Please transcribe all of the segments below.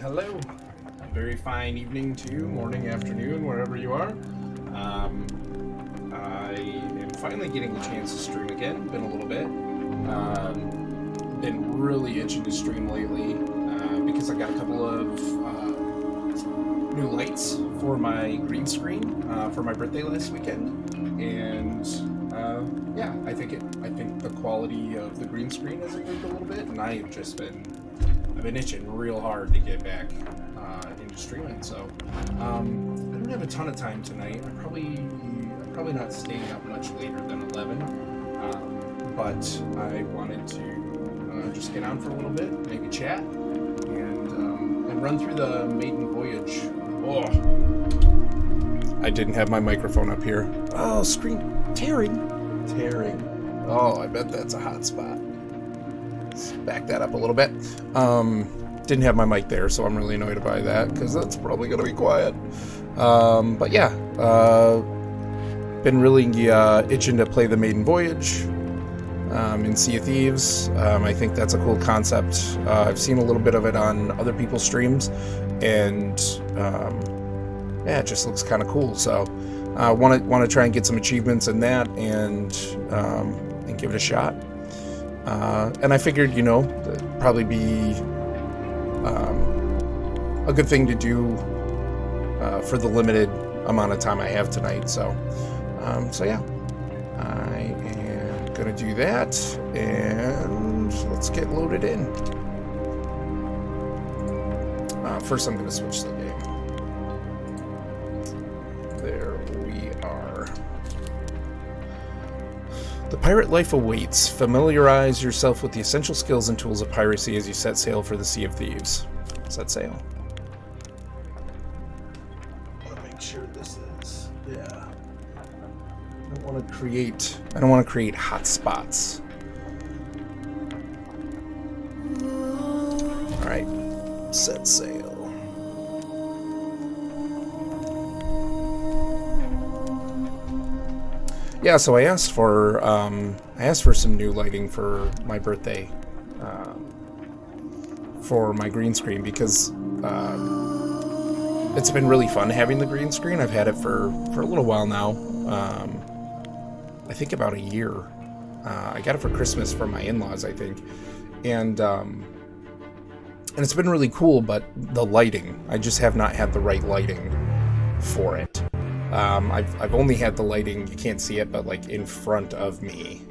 hello. A very fine evening to you, morning, afternoon, wherever you are. I am finally getting the chance to stream again. Been a little bit. Been really itching to stream lately because I got a couple of new lights for my green screen for my birthday last weekend, and yeah, I think the quality of the green screen has improved a little bit, and I've been itching real hard to get back into streaming. So I don't have a ton of time tonight. I'm probably not staying up much later than 11, but I wanted to just get on for a little bit, maybe chat, and run through the Maiden Voyage. Oh, I didn't have my microphone up here. Oh, screen tearing. Oh, I bet that's a hot spot. Let's back that up a little bit. Didn't have my mic there, so I'm really annoyed by that because that's probably gonna be quiet. But yeah, been really itching to play the Maiden Voyage in Sea of Thieves. I think that's a cool concept. I've seen a little bit of it on other people's streams, and yeah, it just looks kind of cool. So I want to try and get some achievements in that and give it a shot. And I figured, that'd probably be a good thing to do for the limited amount of time I have tonight. So yeah, I am gonna do that, and let's get loaded in. First, I'm gonna switch the game. There we are. The pirate life awaits. Familiarize yourself with the essential skills and tools of piracy as you set sail for the Sea of Thieves. Set sail. I want to make sure this is, yeah. I don't want to create hot spots. All right, set sail. Yeah, so I asked for some new lighting for my birthday, for my green screen, because it's been really fun having the green screen. I've had it for a little while now. I think about a year. I got it for Christmas from my in-laws, I think, and it's been really cool. But the lighting, I just have not had the right lighting for it. I've only had the lighting, you can't see it, but like in front of me,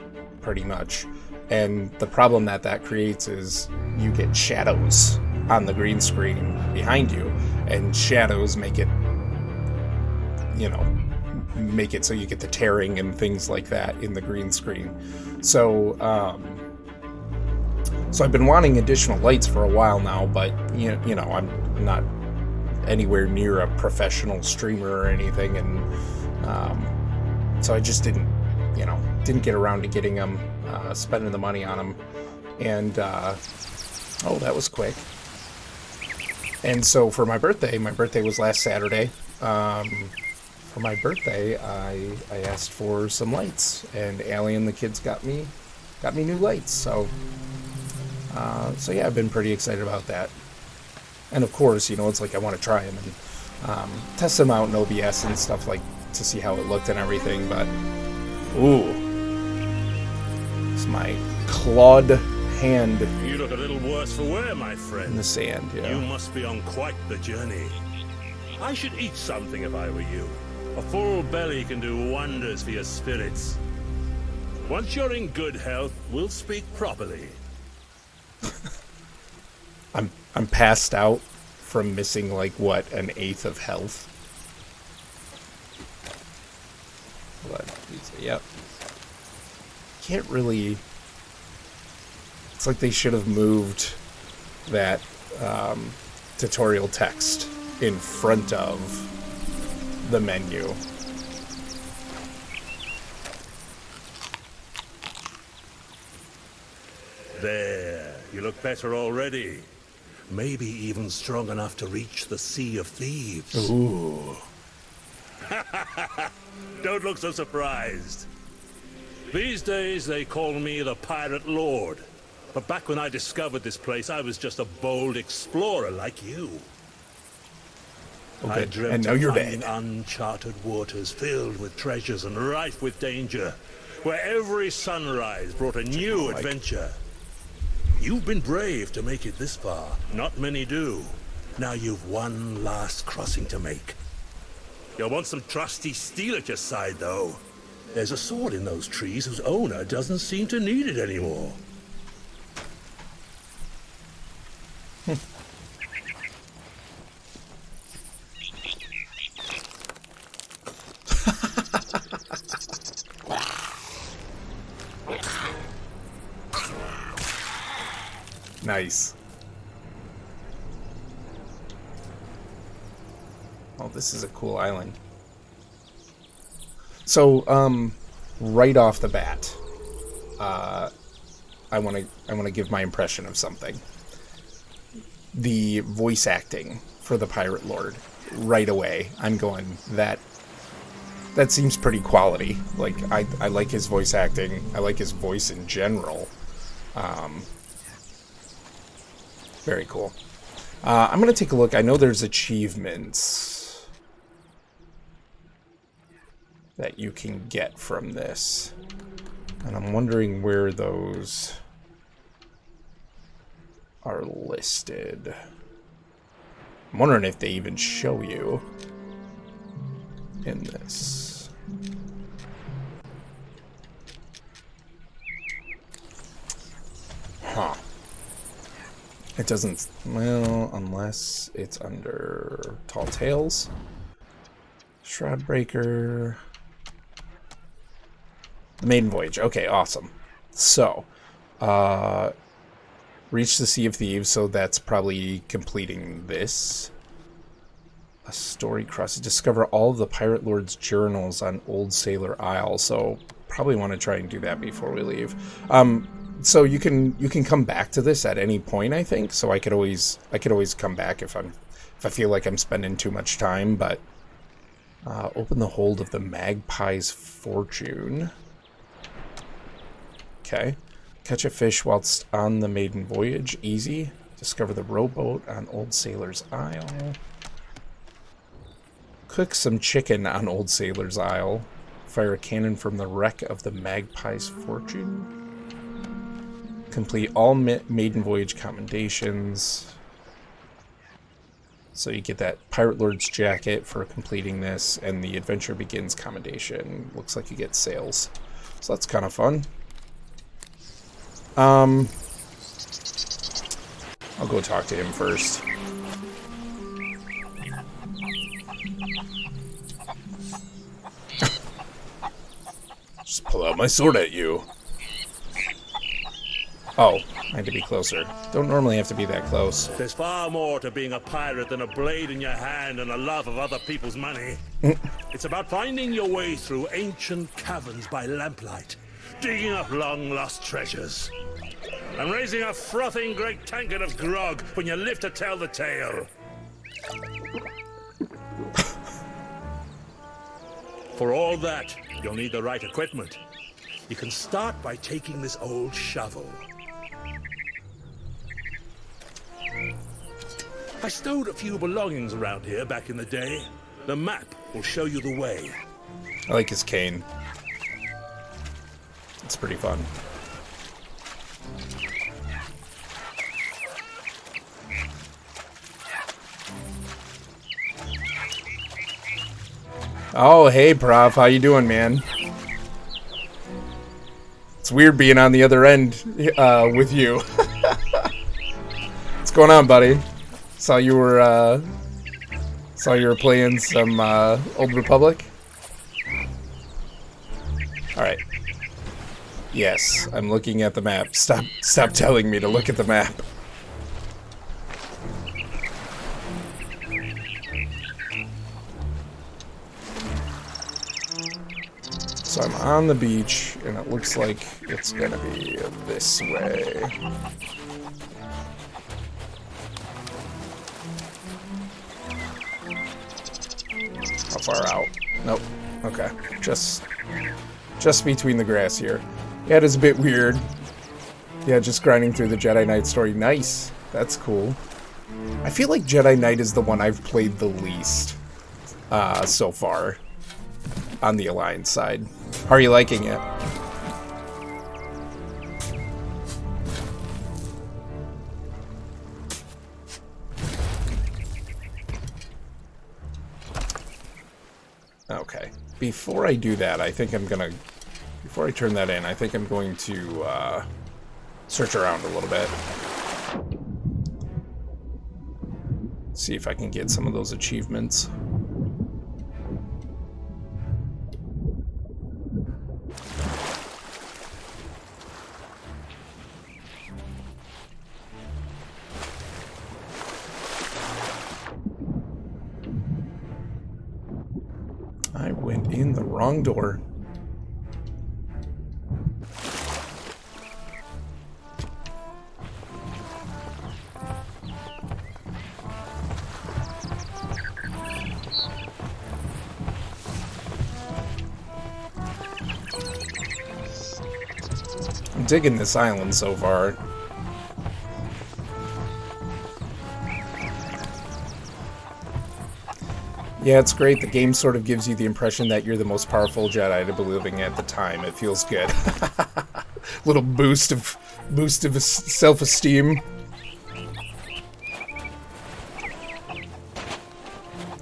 pretty much. And the problem that creates is you get shadows on the green screen behind you, and shadows make it so you get the tearing and things like that in the green screen. So I've been wanting additional lights for a while now, but I'm not anywhere near a professional streamer or anything, and so I just didn't get around to getting them, spending the money on them, and oh, that was quick. And so for my birthday was last Saturday. For my birthday, I asked for some lights, and Allie and the kids got me new lights. So yeah, I've been pretty excited about that. And of course, it's like I want to try them and test them out in OBS and stuff, like to see how it looked and everything. But ooh, it's my clawed hand. You look a little worse for wear, my friend. In the sand, yeah. You must be on quite the journey. I should eat something if I were you. A full belly can do wonders for your spirits. Once you're in good health, we'll speak properly. I'm passed out from missing like what, an eighth of health. But yep. Can't really. It's like they should have moved that tutorial text in front of the menu. There, you look better already. Maybe even strong enough to reach the Sea of Thieves. Ooh. Don't look so surprised. These days they call me the Pirate Lord, But back when I discovered this place, I was just a bold explorer like you. Okay, I dreamt and now of you're finding dead. uncharted waters filled with treasures and rife with danger, where every sunrise brought a new adventure. You've been brave to make it this far. Not many do. Now you've one last crossing to make. You'll want some trusty steel at your side, though. There's a sword in those trees whose owner doesn't seem to need it anymore. Nice. Oh, this is a cool island. So, right off the bat, I want to give my impression of something. The voice acting for the Pirate Lord, right away, I'm going, that seems pretty quality. Like, I like his voice acting. I like his voice in general. Very cool. I'm going to take a look. I know there's achievements that you can get from this. And I'm wondering where those are listed. I'm wondering if they even show you in this. Huh. It doesn't, well, unless it's under Tall Tales. Shroudbreaker. The Maiden Voyage. Okay, awesome. So, reach the Sea of Thieves, so that's probably completing this. A story cross. Discover all of the Pirate Lord's journals on Old Sailor Isle, so probably want to try and do that before we leave. So you can come back to this at any point, I think. So I could always come back if I feel like I'm spending too much time. But open the hold of the Magpie's Fortune. Okay, catch a fish whilst on the Maiden Voyage. Easy. Discover the rowboat on Old Sailor's Isle. Cook some chicken on Old Sailor's Isle. Fire a cannon from the wreck of the Magpie's Fortune. Complete all Maiden Voyage commendations. So you get that Pirate Lord's jacket for completing this, and the Adventure Begins commendation. Looks like you get sales. So that's kind of fun. I'll go talk to him first. Just pull out my sword at you. Oh, I had to be closer. Don't normally have to be that close. There's far more to being a pirate than a blade in your hand and a love of other people's money. It's about finding your way through ancient caverns by lamplight, digging up long-lost treasures, and raising a frothing great tankard of grog when you live to tell the tale. For all that, you'll need the right equipment. You can start by taking this old shovel. I stowed a few belongings around here back in the day. The map will show you the way. I like his cane. It's pretty fun. Oh, hey, Prof. How you doing, man? It's weird being on the other end with you. What's going on, buddy? Saw you were playing some Old Republic. All right. Yes, I'm looking at the map. Stop telling me to look at the map. So I'm on the beach, and it looks like it's gonna be this way. How far out? Nope. Okay. Just between the grass here. Yeah, it is a bit weird. Yeah, just grinding through the Jedi Knight story. Nice. That's cool. I feel like Jedi Knight is the one I've played the least so far on the Alliance side. How are you liking it? Okay. Before I do that, I think I'm gonna... Before I turn that in, I think I'm going to search around a little bit. See if I can get some of those achievements. I went in the wrong door. I'm digging this island so far. Yeah, it's great. The game sort of gives you the impression that you're the most powerful Jedi to be living at the time. It feels good. Little boost of self-esteem.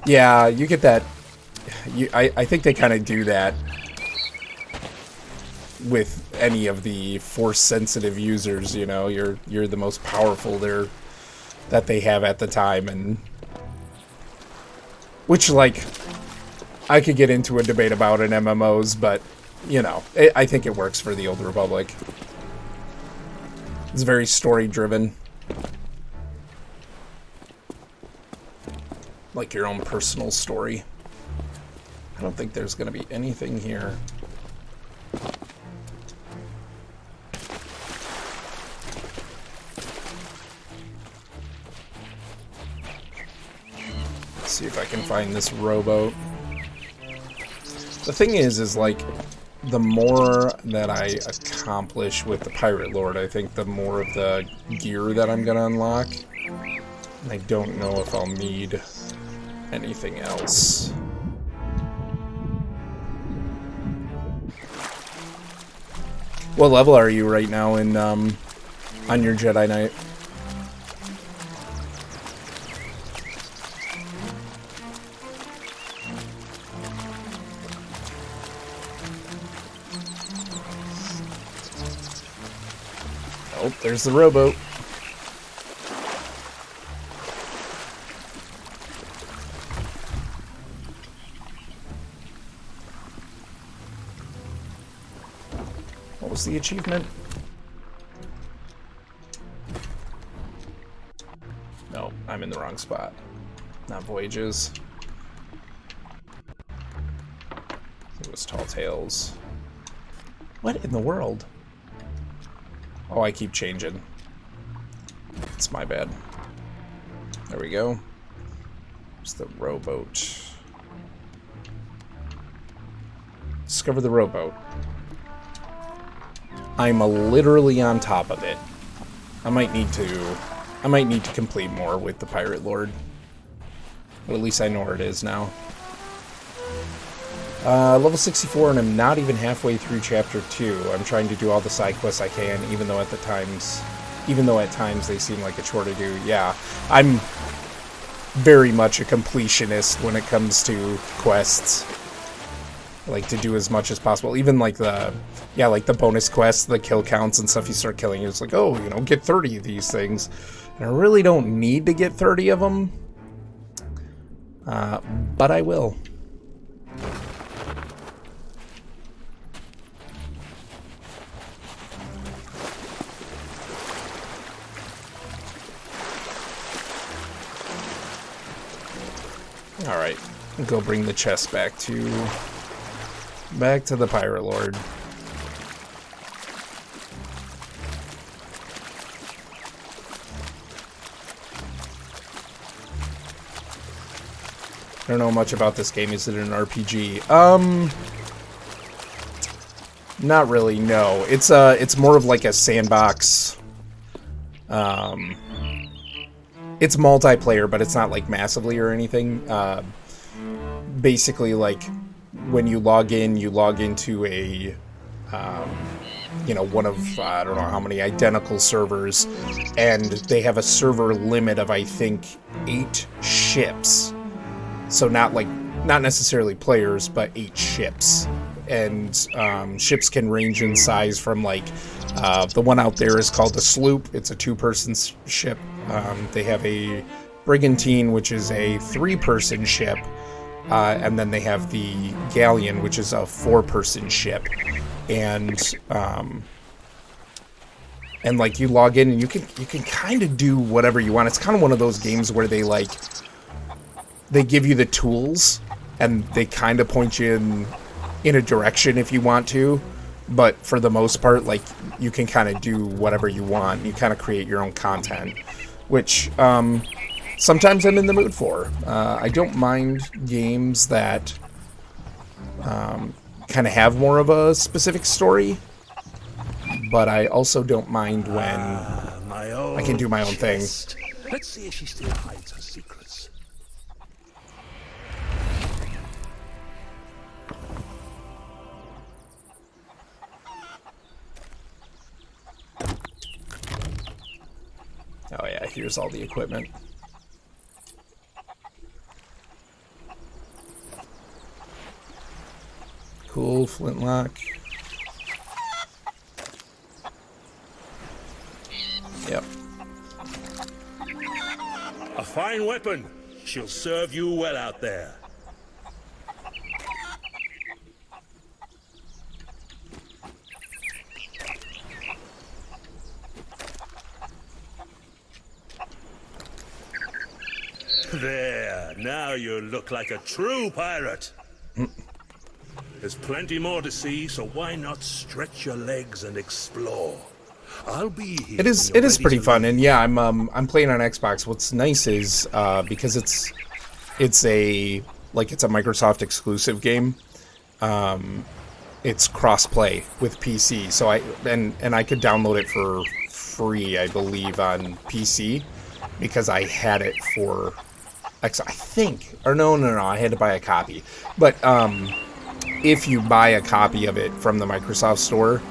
Yeah, you get that. I think they kind of do that with any of the Force-sensitive users. You know, you're the most powerful that they have at the time, and which, like, I could get into a debate about in MMOs, but you know, I think it works for the Old Republic. It's very story-driven. Like your own personal story. I don't think there's going to be anything here. Let's see if I can find this rowboat. The thing is like, the more that I accomplish with the Pirate Lord, I think the more of the gear that I'm going to unlock. And I don't know if I'll need anything else. What level are you right now in on your Jedi Knight? Oh, there's the rowboat. What was the achievement? No, I'm in the wrong spot. Not Voyages. It was Tall Tales. What in the world? Oh, I keep changing. It's my bad. There we go. It's the rowboat. Discover the rowboat. I'm literally on top of it. I might need to complete more with the Pirate Lord. But at least I know where it is now. Level 64, and I'm not even halfway through Chapter 2. I'm trying to do all the side quests I can, even though at times they seem like a chore to do. Yeah, I'm very much a completionist when it comes to quests. I like to do as much as possible. Even like the bonus quests, the kill counts and stuff you start killing. It's like, oh, you know, get 30 of these things. And I really don't need to get 30 of them. But I will. Alright, go bring the chest back to the Pirate Lord. I don't know much about this game. Is it an RPG? Not really, no. It's more of like a sandbox. It's multiplayer, but it's not like massively or anything. Basically, like when you log into a, one of I don't know how many identical servers, and they have a server limit of I think 8 ships. So not necessarily players, but 8 ships. And ships can range in size from like the one out there is called the sloop. It's a 2-person ship. They have a brigantine, which is a 3-person ship, and then they have the galleon, which is a 4-person ship. And like you log in and you can kind of do whatever you want. It's kind of one of those games where they give you the tools and they kind of point you in a direction if you want to, but for the most part, like, you can kind of do whatever you want. You kind of create your own content, which sometimes I'm in the mood for. I don't mind games that kind of have more of a specific story, but I also don't mind when I can do my own thing. Let's see if she still hides her secrets. Oh yeah, here's all the equipment. Cool, flintlock. Yep. A fine weapon. She'll serve you well out there. There, now you look like a true pirate. There's plenty more to see, so why not stretch your legs and explore? I'll be here. It is pretty fun, and yeah, I'm playing on Xbox. What's nice is because it's a Microsoft exclusive game. It's cross-play with PC, so I could download it for free, I believe, on PC because I had it for I think, or no, I had to buy a copy. But if you buy a copy of it from the Microsoft Store,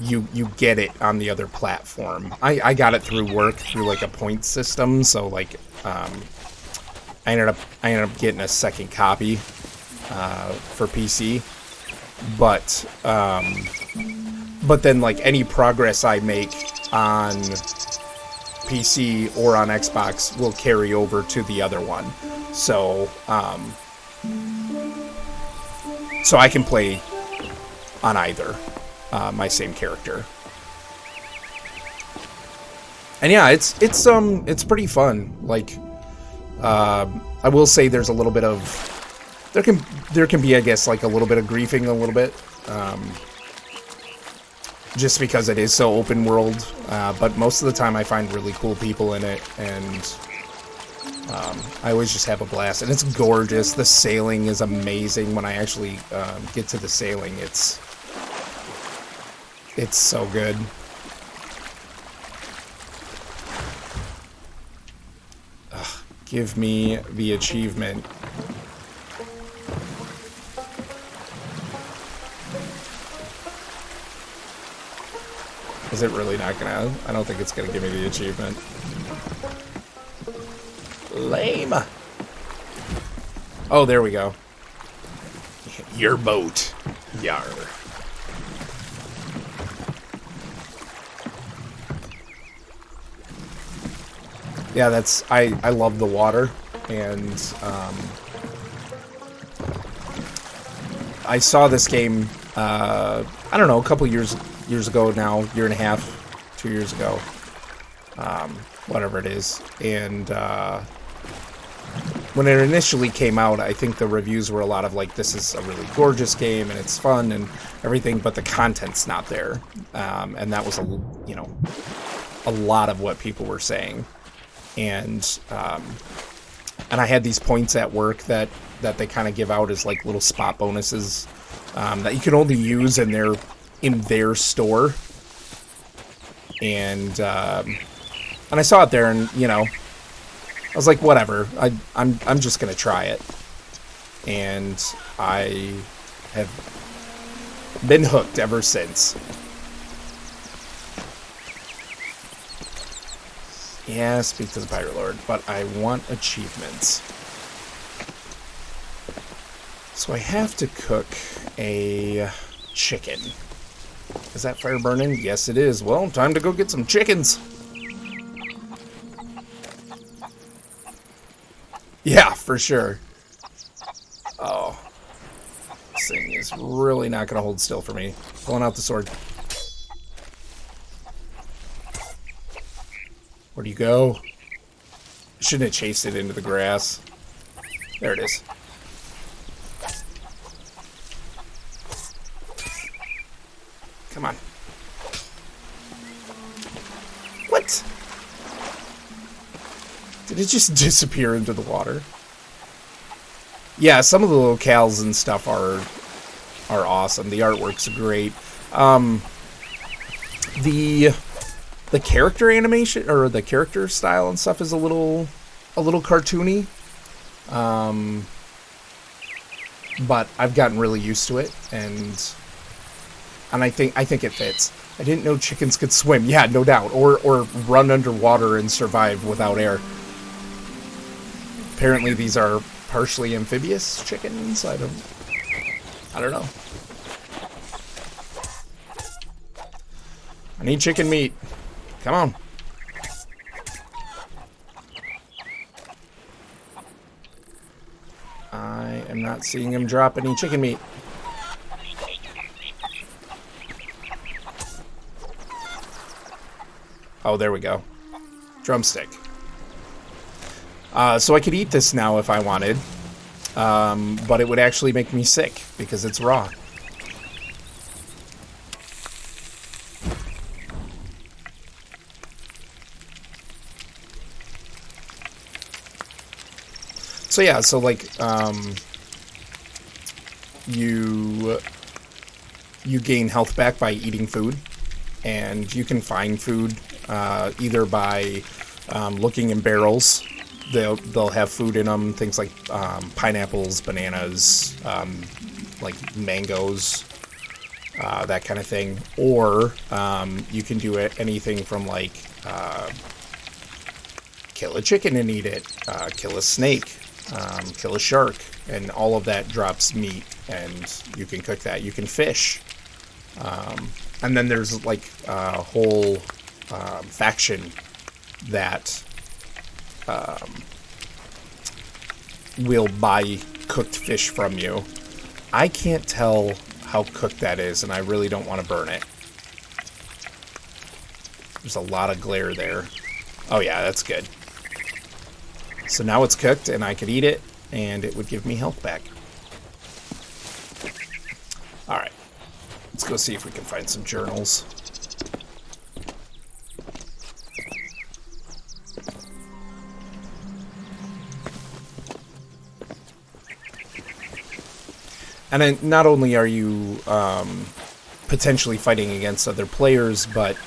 you get it on the other platform. I got it through work, through like a point system, so like I ended up getting a second copy for PC. But then like any progress I make on PC or on Xbox will carry over to the other one. So so I can play on either my same character. And yeah, it's pretty fun. Like I will say there's a little bit of there can be, I guess, like a little bit of griefing a little bit. Just because it is so open world, but most of the time I find really cool people in it, and I always just have a blast. And it's gorgeous. The sailing is amazing. When I actually get to the sailing, it's so good. Ugh, give me the achievement. Is it really not gonna? I don't think it's gonna give me the achievement. Lame. Oh, there we go. Your boat. Yar. Yeah, that's... I love the water, and I saw this game, I don't know, a couple years ago now, year and a half, 2 years ago, whatever it is, and when it initially came out, I think the reviews were a lot of like, this is a really gorgeous game and it's fun and everything, but the content's not there, and that was a lot of what people were saying, and I had these points at work that they kind of give out as like little spot bonuses that you can only use in their store. And I saw it there, and I was like, whatever. I'm just gonna try it, and I have been hooked ever since. Yeah, speak to the Pirate Lord, but I want achievements. So I have to cook a chicken. Is that fire burning? Yes, it is. Well, time to go get some chickens. Yeah, for sure. Oh. This thing is really not going to hold still for me. Pulling out the sword. Where do you go? Shouldn't have chased it into the grass. There it is. Come on. What? Did it just disappear into the water? Yeah, some of the locales and stuff are awesome. The artwork's great. The character animation or the character style and stuff is a little cartoony. But I've gotten really used to it, and I think it fits. I didn't know chickens could swim. Yeah, no doubt. Or run underwater and survive without air. Apparently these are partially amphibious chickens. I don't know. I need chicken meat. Come on. I am not seeing him drop any chicken meat. Oh, there we go. Drumstick. So I could eat this now if I wanted. But it would actually make me sick because it's raw. So yeah, so like you gain health back by eating food, and you can find food either by looking in barrels. They'll have food in them, things like pineapples, bananas, like mangoes, that kind of thing. Or you can do anything from like kill a chicken and eat it, kill a snake, kill a shark, and all of that drops meat, and you can cook that. You can fish. And then there's like a whole faction that will buy cooked fish from you. I can't tell how cooked that is, and I really don't want to burn it. There's a lot of glare there. Oh yeah, that's good. So now it's cooked, and I could eat it, and it would give me health back. Alright. Let's go see if we can find some journals. And then not only are you potentially fighting against other players, but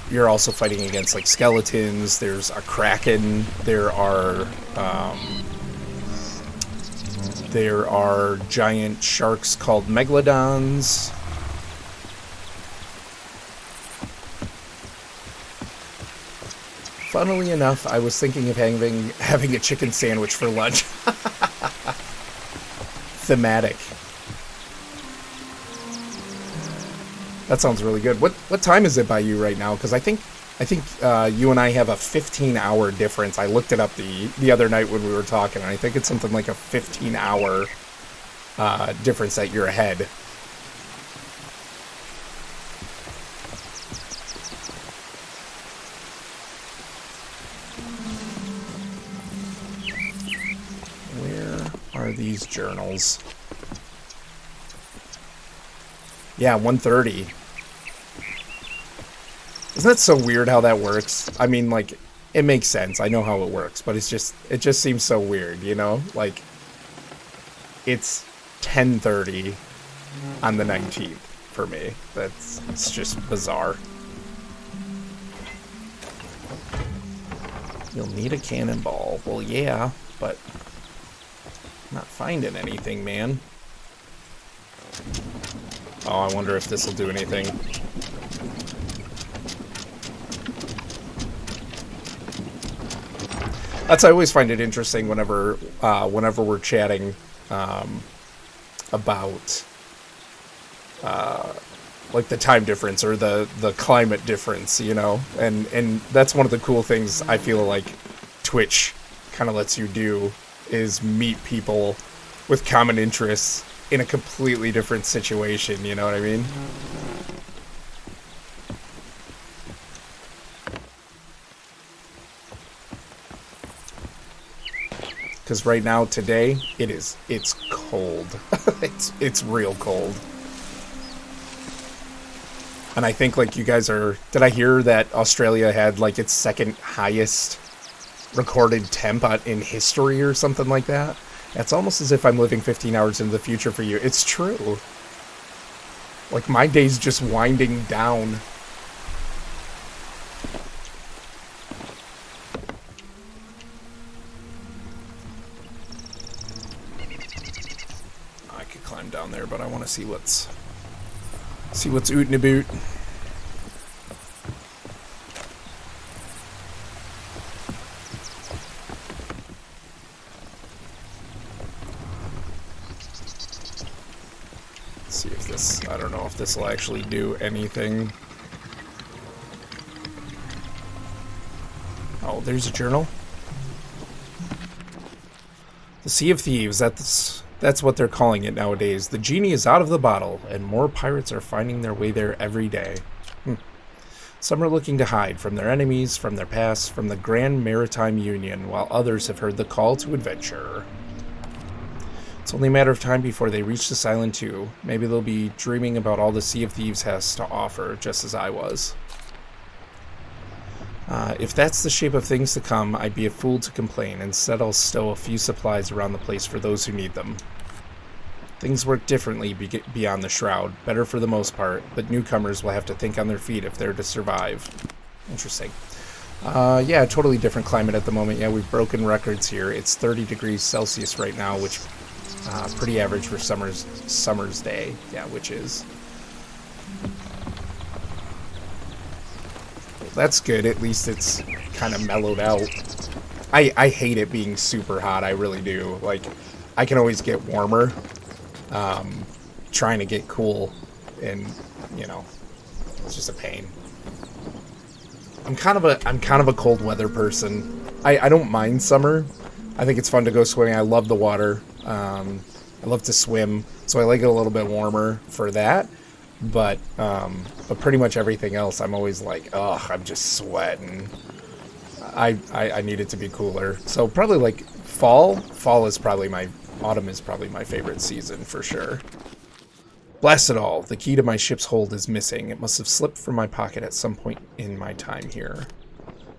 you're also fighting against like skeletons. There's a kraken. There are giant sharks called megalodons. Funnily enough, I was thinking of having a chicken sandwich for lunch. Thematic. That sounds really good. What time is it by you right now? Because I think you and I have a 15-hour difference. I looked it up the other night when we were talking, and I think it's something like a 15-hour difference that you're ahead. Are these journals? Yeah, 1:30. Isn't that so weird how that works? I mean, like, it makes sense. I know how it works, but it just seems so weird, you know? Like, it's 10:30 on the 19th for me. It's just bizarre. You'll need a cannonball. Well, yeah, but I'm not finding anything, man. Oh, I wonder if this will do anything. I always find it interesting whenever we're chatting about like the time difference or the climate difference, you know, and that's one of the cool things I feel like Twitch kind of lets you do, is meet people with common interests in a completely different situation, you know what I mean? Because right now, today, it's cold. it's real cold. And I think, like, you guys are... Did I hear that Australia had, like, its second highest recorded temp in history or something like that? It's almost as if I'm living 15 hours into the future for you. It's true. Like, my day's just winding down. I could climb down there, but I want to see what's ootin' about. See if this, I don't know if this will actually do anything. Oh, there's a journal. The Sea of Thieves, that's what they're calling it nowadays. The genie is out of the bottle, and more pirates are finding their way there every day. Some are looking to hide from their enemies, from their past, from the Grand Maritime Union, while others have heard the call to adventure. It's only a matter of time before they reach this island too. Maybe they'll be dreaming about all the Sea of Thieves has to offer, just as I was. If that's the shape of things to come, I'd be a fool to complain. Instead, I'll stow a few supplies around the place for those who need them. Things work differently beyond the Shroud, better for the most part, but newcomers will have to think on their feet if they're to survive. Interesting. Yeah, totally different climate at the moment. Yeah, we've broken records here. It's 30 degrees Celsius right now, which pretty average for summer's day. Yeah, which is... That's good. At least it's kind of mellowed out. I hate it being super hot. I really do. Like, I can always get warmer. Trying to get cool, and you know, it's just a pain. I'm kind of a cold weather person. I don't mind summer. I think it's fun to go swimming. I love the water. I love to swim, so I like it a little bit warmer for that. But pretty much everything else, I'm always like, ugh, I'm just sweating. I need it to be cooler. So probably like fall. Autumn is probably my favorite season for sure. Blast it all. The key to my ship's hold is missing. It must have slipped from my pocket at some point in my time here.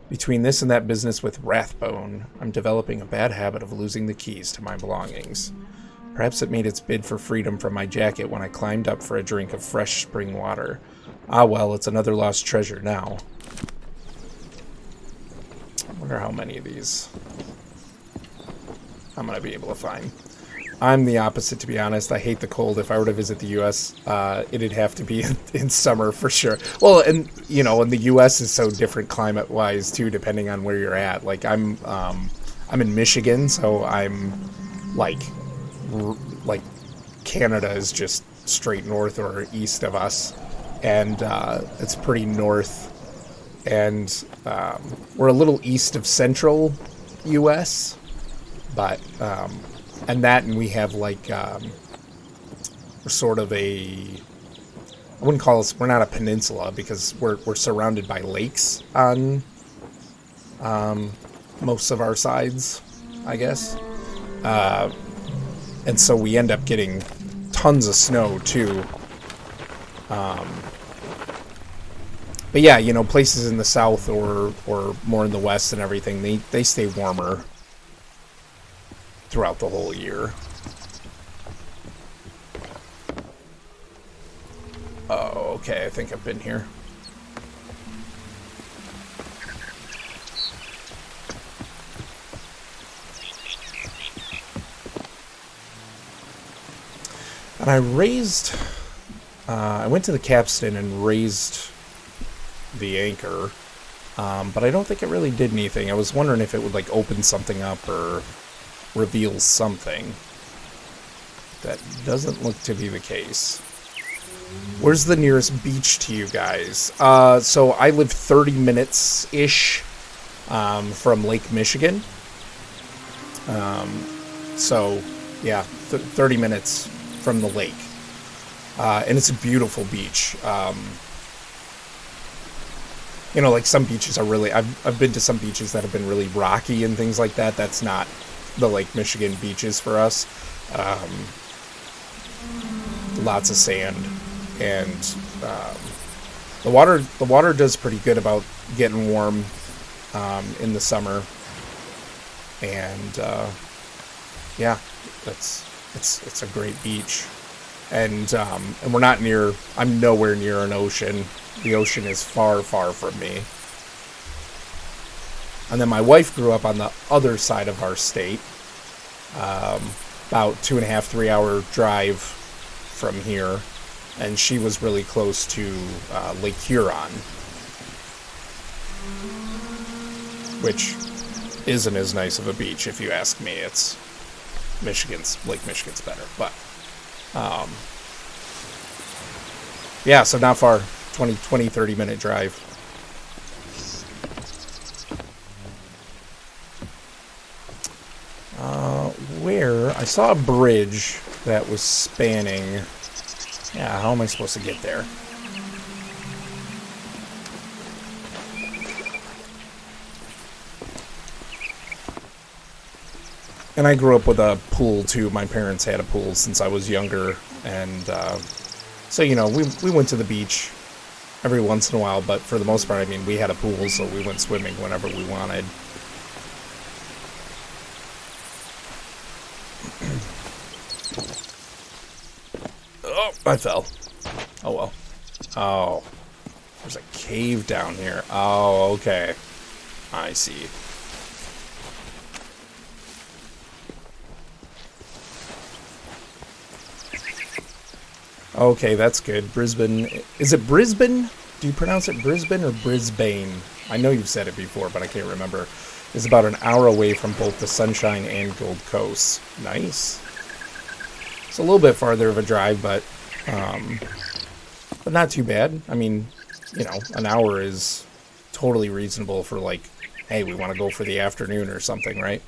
Between this and that business with Rathbone, I'm developing a bad habit of losing the keys to my belongings. Perhaps it made its bid for freedom from my jacket when I climbed up for a drink of fresh spring water. Ah well, it's another lost treasure now. I wonder how many of these I'm going to be able to find. I'm the opposite, to be honest. I hate the cold. If I were to visit the U.S., it'd have to be in summer for sure. Well, and you know, and the U.S. is so different climate-wise too, depending on where you're at. Like I'm in Michigan, so I'm like Canada is just straight north or east of us, and it's pretty north, and we're a little east of central U.S., but and we have like we're sort of I wouldn't call us, we're not a peninsula because we're surrounded by lakes on most of our sides, I guess. And so we end up getting tons of snow too. But yeah, you know, places in the south or more in the west and everything, they stay warmer throughout the whole year. Oh, okay, I think I've been here. And I raised... I went to the capstan and raised the anchor, but I don't think it really did anything. I was wondering if it would, like, open something up or reveal something. That doesn't look to be the case. Where's the nearest beach to you guys? So I live 30 minutes-ish from Lake Michigan. So, yeah, 30 minutes from the lake. And it's a beautiful beach. You know, like some beaches are really... I've been to some beaches that have been really rocky and things like that. That's not the Lake Michigan beaches for us. Lots of sand. And the water does pretty good about getting warm in the summer. And yeah, it's a great beach. And we're not near... I'm nowhere near an ocean. The ocean is far, far from me. And then my wife grew up on the other side of our state. About 2.5, 3 hour drive from here. And she was really close to Lake Huron. Which isn't as nice of a beach, if you ask me. It's... Lake Michigan's better, but... yeah, so not far. 20, 30 minute drive. Where? I saw a bridge that was spanning... Yeah, how am I supposed to get there? And I grew up with a pool, too. My parents had a pool since I was younger. And, so, you know, we went to the beach every once in a while. But for the most part, I mean, we had a pool, so we went swimming whenever we wanted. Oh, I fell. Oh, well. Oh. There's a cave down here. Oh, okay. I see. Okay, that's good. Brisbane. Is it Brisbane? Do you pronounce it Brisbane or Brisbane? I know you've said it before, but I can't remember. It's about an hour away from both the Sunshine and Gold Coast. Nice. It's a little bit farther of a drive, but not too bad. I mean, you know, an hour is totally reasonable for, like, hey, we want to go for the afternoon or something, right?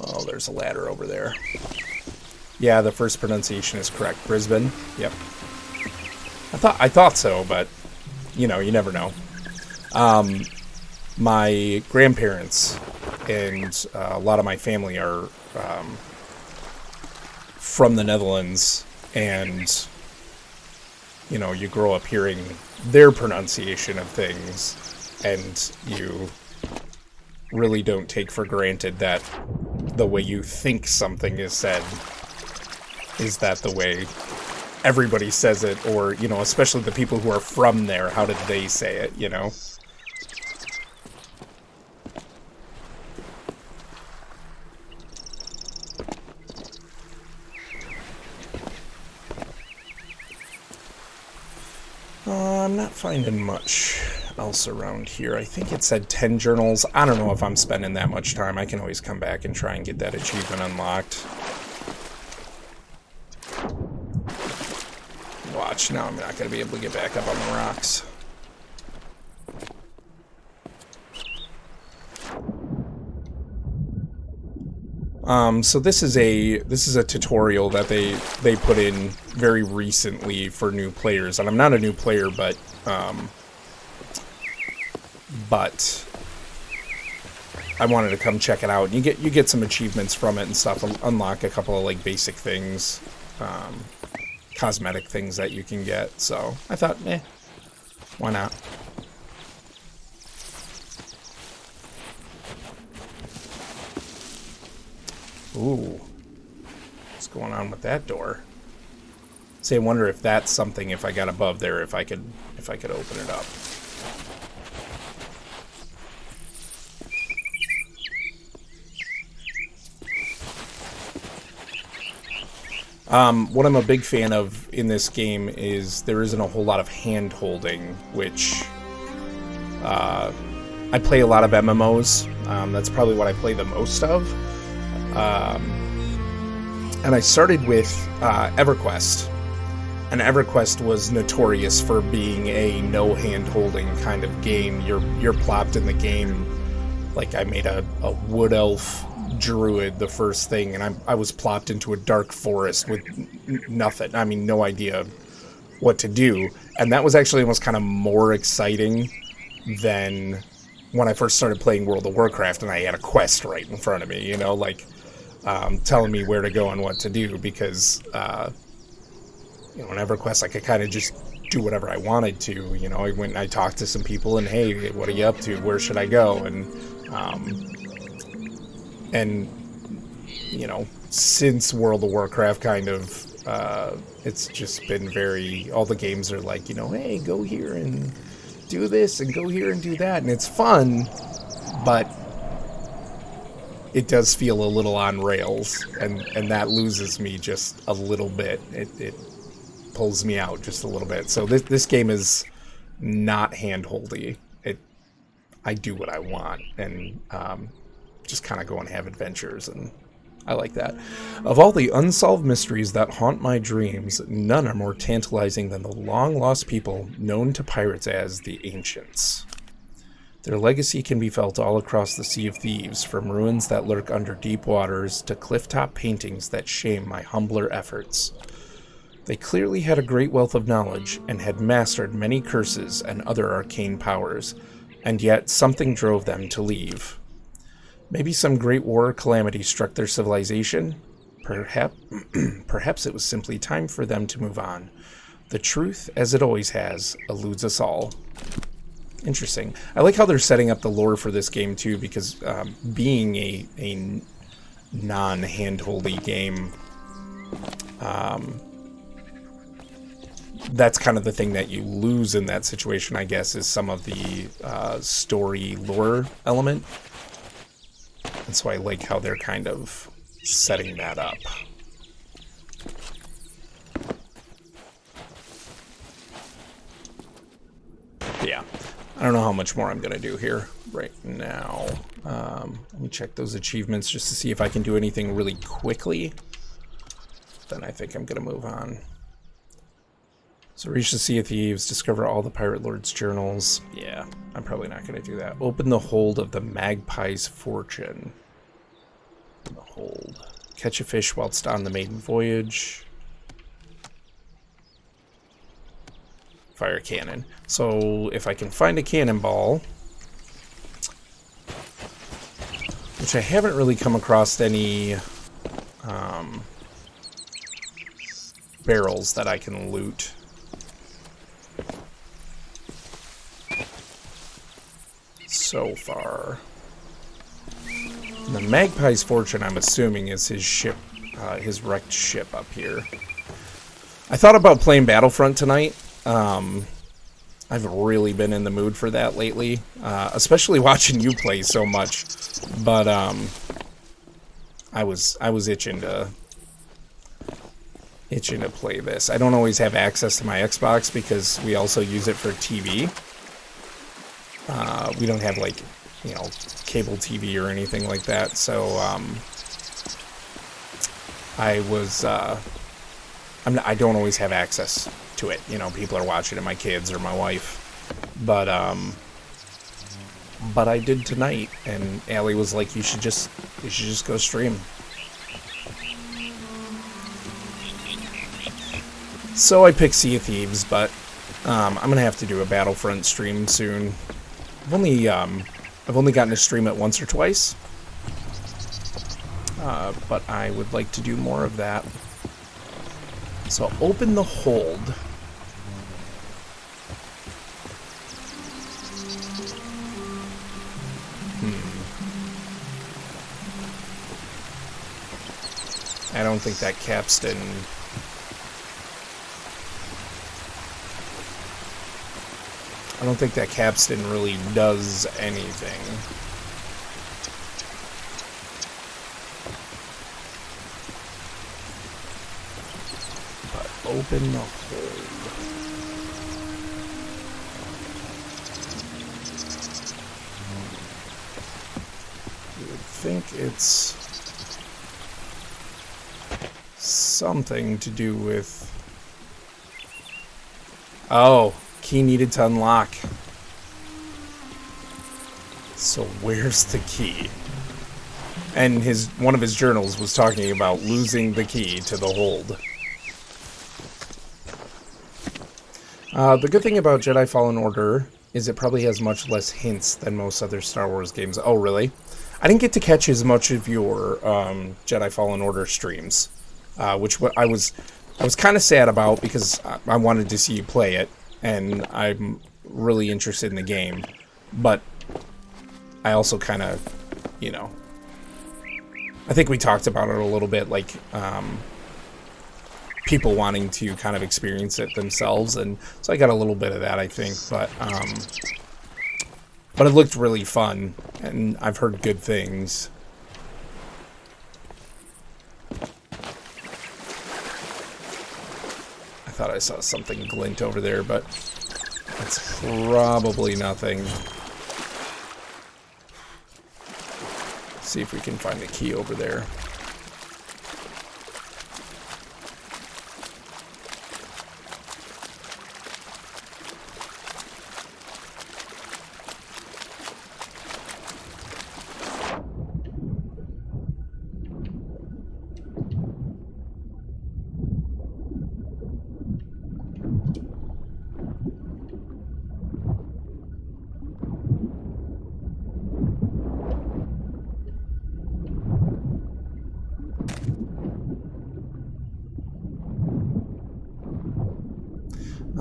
Oh, there's a ladder over there. Yeah, the first pronunciation is correct. Brisbane. Yep. I thought so, but you know, you never know. My grandparents and a lot of my family are from the Netherlands, and you know, you grow up hearing their pronunciation of things, and you really don't take for granted that the way you think something is said is that the way everybody says it, or, you know, especially the people who are from there, how did they say it, you know? I'm not finding much else around here. I think it said 10 journals. I don't know if I'm spending that much time. I can always come back and try and get that achievement unlocked. Watch, now I'm not going to be able to get back up on the rocks. So this is a tutorial that they put in very recently for new players, and I'm not a new player, but I wanted to come check it out. You get some achievements from it and stuff. Unlock a couple of like basic things, cosmetic things that you can get. So I thought, why not? Ooh, going on with that door? See, I wonder if that's something, if I got above there, if I could open it up. What I'm a big fan of in this game is there isn't a whole lot of hand-holding, which I play a lot of MMOs. That's probably what I play the most of. And I started with EverQuest. And EverQuest was notorious for being a no hand-holding kind of game. You're plopped in the game. Like, I made a wood elf druid the first thing, and I was plopped into a dark forest with nothing. I mean, no idea what to do. And that was actually almost kind of more exciting than when I first started playing World of Warcraft and I had a quest right in front of me, you know, like telling me where to go and what to do, because you know, in EverQuest I could kind of just do whatever I wanted to. You know, I went and I talked to some people and, hey, what are you up to? Where should I go? And you know, since World of Warcraft kind of, it's just been very, all the games are like, you know, hey, go here and do this and go here and do that. And it's fun, but it does feel a little on rails, and that loses me just a little bit. It pulls me out just a little bit. So this game is not hand-holdy. I do what I want, and just kind of go and have adventures, and I like that. Of all the unsolved mysteries that haunt my dreams, none are more tantalizing than the long-lost people known to pirates as the Ancients. Their legacy can be felt all across the Sea of Thieves, from ruins that lurk under deep waters to clifftop paintings that shame my humbler efforts. They clearly had a great wealth of knowledge and had mastered many curses and other arcane powers, and yet something drove them to leave. Maybe some great war or calamity struck their civilization. Perhaps it was simply time for them to move on. The truth, as it always has, eludes us all. Interesting. I like how they're setting up the lore for this game too, because being a non-hand-holdy game, that's kind of the thing that you lose in that situation, I guess, is some of the story lore element. And so I like how they're kind of setting that up. Yeah. I don't know how much more I'm going to do here right now. Let me check those achievements just to see if I can do anything really quickly. Then I think I'm going to move on. So reach the Sea of Thieves, discover all the Pirate Lord's journals. Yeah, I'm probably not going to do that. Open the hold of the Magpie's Fortune. The hold. Catch a fish whilst on the Maiden Voyage. Fire cannon. So if I can find a cannonball, which I haven't really come across any barrels that I can loot. So far. The Magpie's Fortune, I'm assuming, is his ship, his wrecked ship up here. I thought about playing Battlefront tonight. I've really been in the mood for that lately, especially watching you play so much. But I was itching to play this. I don't always have access to my Xbox because we also use it for TV. We don't have, like, you know, cable TV or anything like that. So I don't always have access to it. You know, people are watching it, my kids or my wife. But I did tonight, and Allie was like, you should just go stream. So I picked Sea of Thieves, but I'm gonna have to do a Battlefront stream soon. I've only gotten to stream it once or twice, but I would like to do more of that. So open the hold. I don't think that capstan... I don't think that capstan really does anything. But open the hold. You would think it's something to do with... Oh, key needed to unlock. So where's the key? And one of his journals was talking about losing the key to the hold. The good thing about Jedi Fallen Order is it probably has much less hints than most other Star Wars games. Oh, really? I didn't get to catch as much of your Jedi Fallen Order streams, which I was kind of sad about because I wanted to see you play it, and I'm really interested in the game. But I also kind of, you know, I think we talked about it a little bit, like people wanting to kind of experience it themselves, and so I got a little bit of that, I think, but it looked really fun, and I've heard good things. I thought I saw something glint over there, but it's probably nothing. See if we can find the key over there.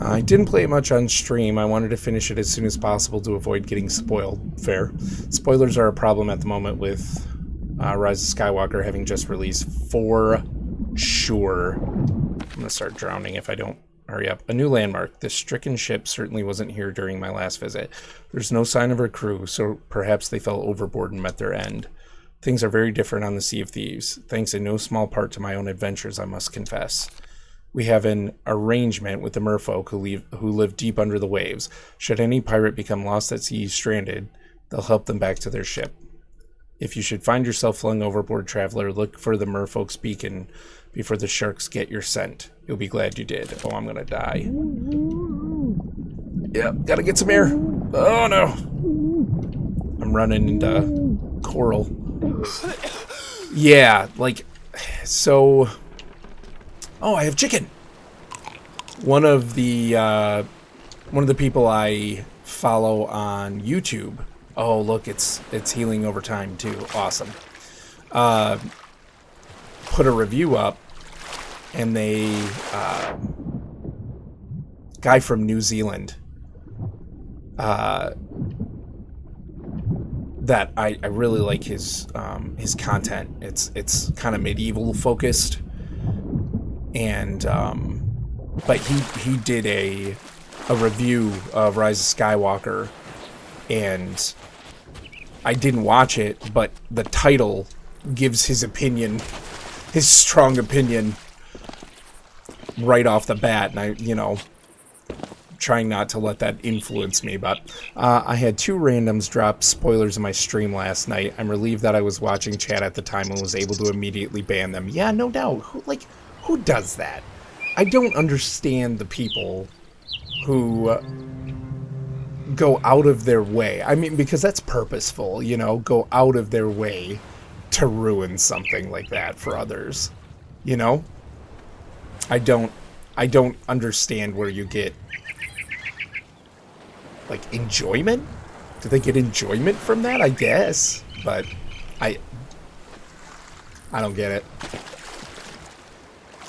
I didn't play it much on stream. I wanted to finish it as soon as possible to avoid getting spoiled. Fair. Spoilers are a problem at the moment with Rise of Skywalker having just released, for sure. I'm going to start drowning if I don't hurry up. A new landmark. The stricken ship certainly wasn't here during my last visit. There's no sign of her crew, so perhaps they fell overboard and met their end. Things are very different on the Sea of Thieves, thanks in no small part to my own adventures, I must confess. We have an arrangement with the merfolk who live deep under the waves. Should any pirate become lost at sea stranded, they'll help them back to their ship. If you should find yourself flung overboard, traveler, look for the merfolk's beacon before the sharks get your scent. You'll be glad you did. Oh, I'm gonna die. Yep, gotta get some air. Oh no! I'm running into coral. Yeah, like, so... Oh, I have chicken. One of the people I follow on YouTube. Oh, look, it's healing over time too. Awesome. Put a review up, and they guy from New Zealand. That I really like his content. It's kind of medieval focused. And but he did a review of Rise of Skywalker, and I didn't watch it, but the title gives his opinion, his strong opinion, right off the bat, and I, you know, trying not to let that influence me, but I had 2 randoms drop spoilers in my stream last night. I'm relieved that I was watching chat at the time and was able to immediately ban them. Yeah, no doubt. Who does that? I don't understand the people who go out of their way. I mean, because that's purposeful, you know, go out of their way to ruin something like that for others. You know? I don't understand where you get, like, enjoyment? Do they get enjoyment from that? I guess. But I don't get it.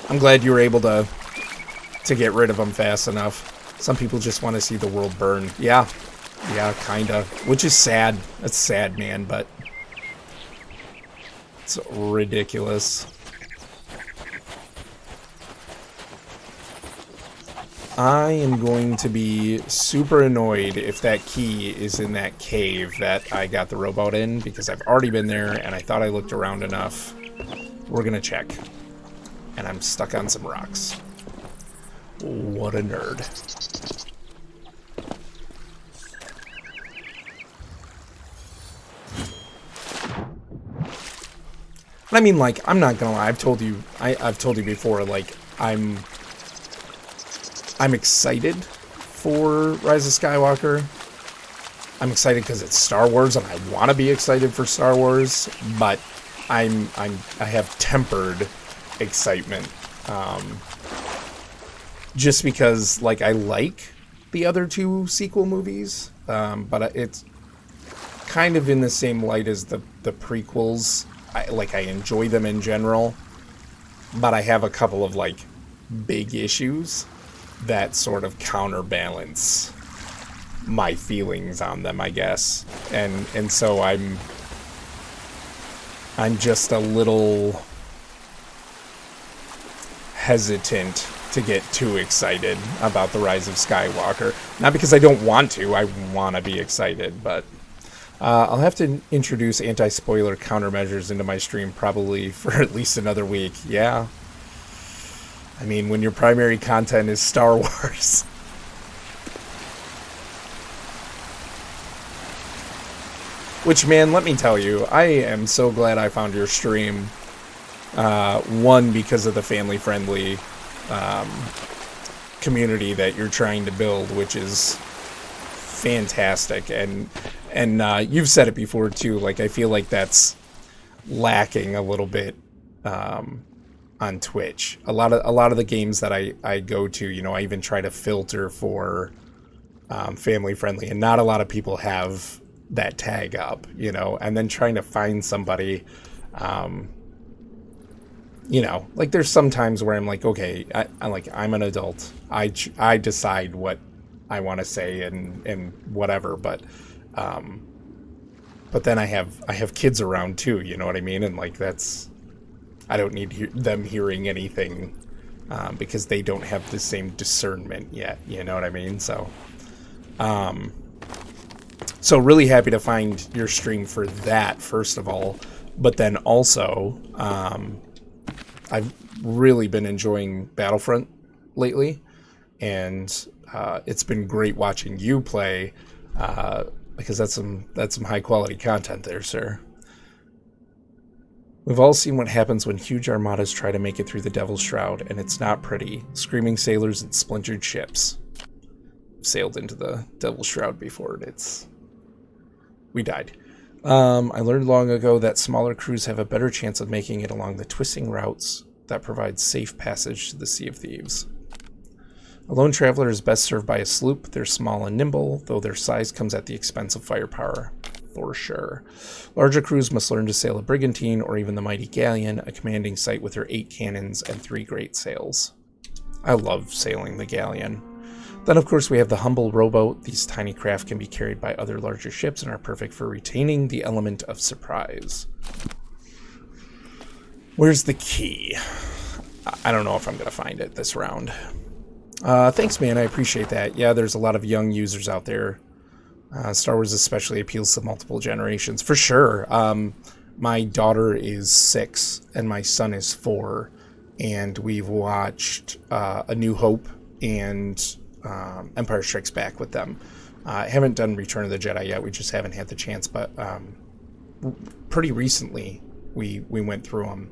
I'm glad you were able to get rid of them fast enough. Some people just want to see the world burn. Yeah, kinda. Which is sad. That's sad, man, but it's ridiculous. I am going to be super annoyed if that key is in that cave that I got the rowboat in, because I've already been there and I thought I looked around enough. We're gonna check. And I'm stuck on some rocks. What a nerd. But I mean, like, I'm not gonna lie. I've told you before. Like, I'm excited for Rise of Skywalker. I'm excited because it's Star Wars, and I want to be excited for Star Wars. But I have tempered excitement, just because, like, I like the other two sequel movies, but it's kind of in the same light as the prequels. I enjoy them in general, but I have a couple of, like, big issues that sort of counterbalance my feelings on them, I guess. And so I'm just a little hesitant to get too excited about the Rise of Skywalker. Not because I don't want to, I want to be excited, but I'll have to introduce anti-spoiler countermeasures into my stream probably for at least another week. Yeah. I mean, when your primary content is Star Wars. Which, man, let me tell you, I am so glad I found your stream. One, because of the family-friendly community that you're trying to build, which is fantastic. And you've said it before, too. Like, I feel like that's lacking a little bit on Twitch. A lot of the games that I go to, you know, I even try to filter for family friendly, and not a lot of people have that tag up, you know. And then trying to find somebody, you know, like, there's some times where I'm like, okay, I'm an adult. I decide what I want to say and whatever, but then I have kids around too, you know what I mean? And, like, I don't need them hearing anything because they don't have the same discernment yet, you know what I mean? So really happy to find your stream for that, first of all. But then also, I've really been enjoying Battlefront lately, and it's been great watching you play, because that's some high quality content there, sir. We've all seen what happens when huge armadas try to make it through the Devil's Shroud, and it's not pretty. Screaming sailors and splintered ships. Sailed into the Devil's Shroud before, we died. I learned long ago that smaller crews have a better chance of making it along the twisting routes that provide safe passage to the Sea of Thieves. A lone traveler is best served by a sloop. They're small and nimble, though their size comes at the expense of firepower, for sure. Larger crews must learn to sail a brigantine or even the mighty galleon, a commanding sight with her 8 cannons and 3 great sails. I love sailing the galleon. Then, of course, we have the humble rowboat. These tiny craft can be carried by other larger ships and are perfect for retaining the element of surprise. Where's the key? I don't know if I'm going to find it this round. Thanks, man. I appreciate that. Yeah, there's a lot of young users out there. Star Wars especially appeals to multiple generations, for sure. My daughter is 6 and my son is 4, and we've watched A New Hope and Empire Strikes Back with them. I haven't done Return of the Jedi yet. We just haven't had the chance, but pretty recently we went through them,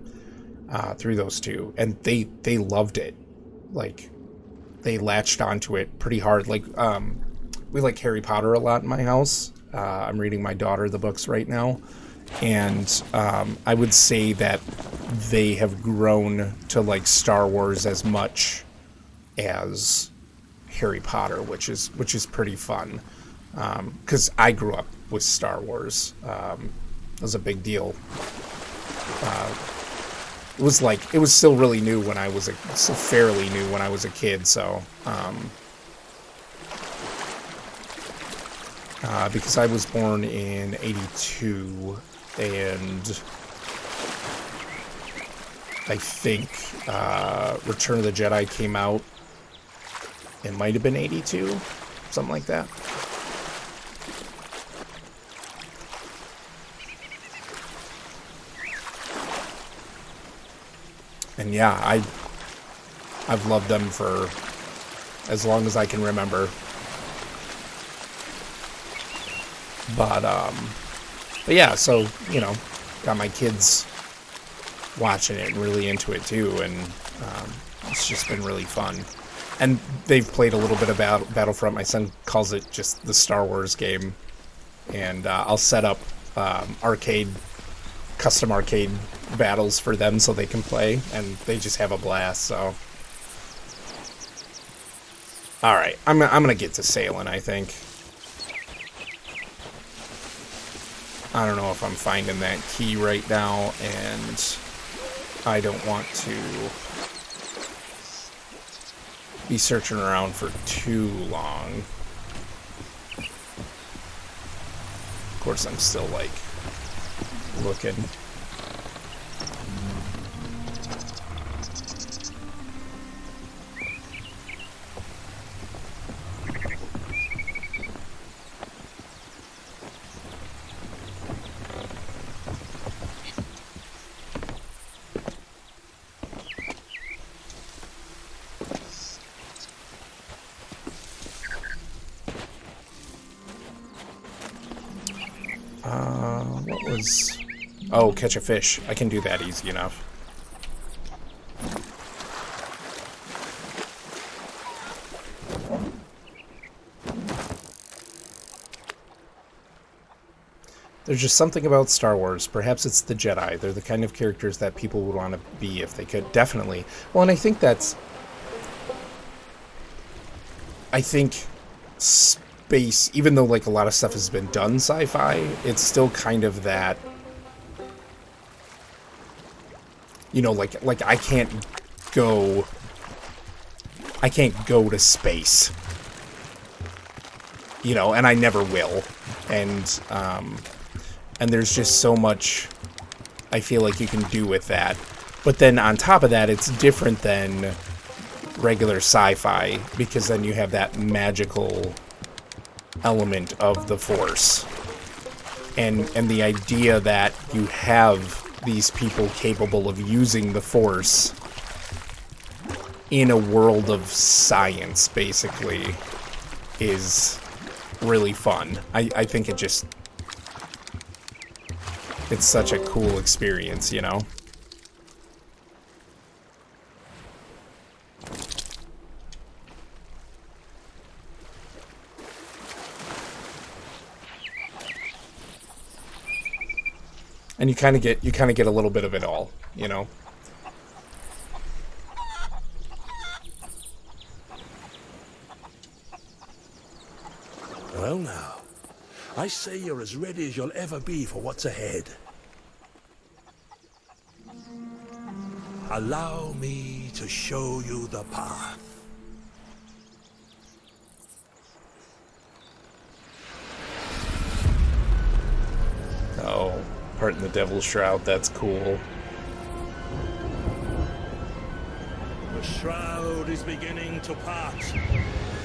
through those two, and they loved it. Like, they latched onto it pretty hard. Like, we like Harry Potter a lot in my house. I'm reading my daughter the books right now, and I would say that they have grown to like Star Wars as much as Harry Potter, which is pretty fun, because I grew up with Star Wars. It was a big deal. It was still really new when I was fairly new when I was a kid. So because I was born in '82, and I think Return of the Jedi came out It might have been 82, something like that. And yeah, I've loved them for as long as I can remember. But yeah, so, you know, got my kids watching it and really into it too, and it's just been really fun. And they've played a little bit of Battlefront. My son calls it just the Star Wars game. And I'll set up custom arcade battles for them so they can play, and they just have a blast, so. Alright, I'm gonna get to sailing, I think. I don't know if I'm finding that key right now, and I don't want to be searching around for too long. Of course, I'm still, like, looking. What was... Oh, catch a fish. I can do that easy enough. There's just something about Star Wars. Perhaps it's the Jedi. They're the kind of characters that people would want to be if they could. Definitely. Well, and I think that's... I think space, even though like a lot of stuff has been done sci-fi, it's still kind of that, you know, like I can't go to space, you know, and I never will. And there's just so much I feel like you can do with that. But then on top of that, it's different than regular sci-fi, because then you have that magical element of the Force, and the idea that you have these people capable of using the Force in a world of science, basically, is really fun. I think it's such a cool experience, you know? And you kind of get a little bit of it all, you know. Well now, I say you're as ready as you'll ever be for what's ahead. Allow me to show you the path. Oh, part in the Devil's Shroud, that's cool. The shroud is beginning to part,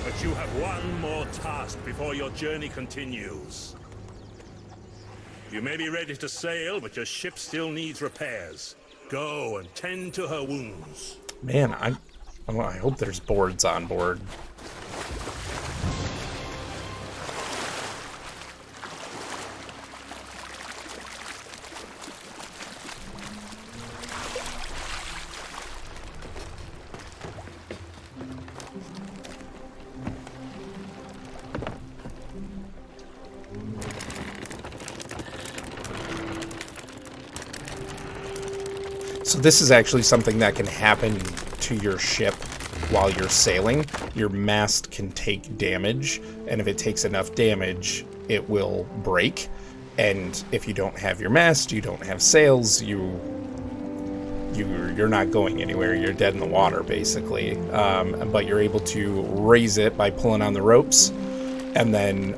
but you have one more task before your journey continues. You may be ready to sail, but your ship still needs repairs. Go and tend to her wounds. Man, I hope there's boards on board. So this is actually something that can happen to your ship while you're sailing. Your mast can take damage, and if it takes enough damage, it will break. And if you don't have your mast, you don't have sails, you're not going anywhere. You're dead in the water, basically. But you're able to raise it by pulling on the ropes, and then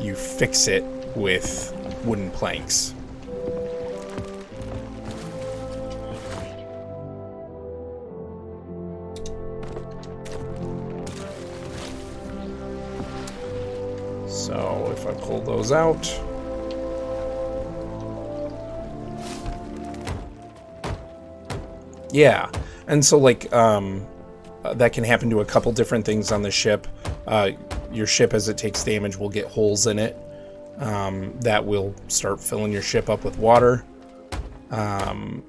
you fix it with wooden planks. So if I pull those out... Yeah, and so, like, that can happen to a couple different things on the ship. Your ship, as it takes damage, will get holes in it. That will start filling your ship up with water. Not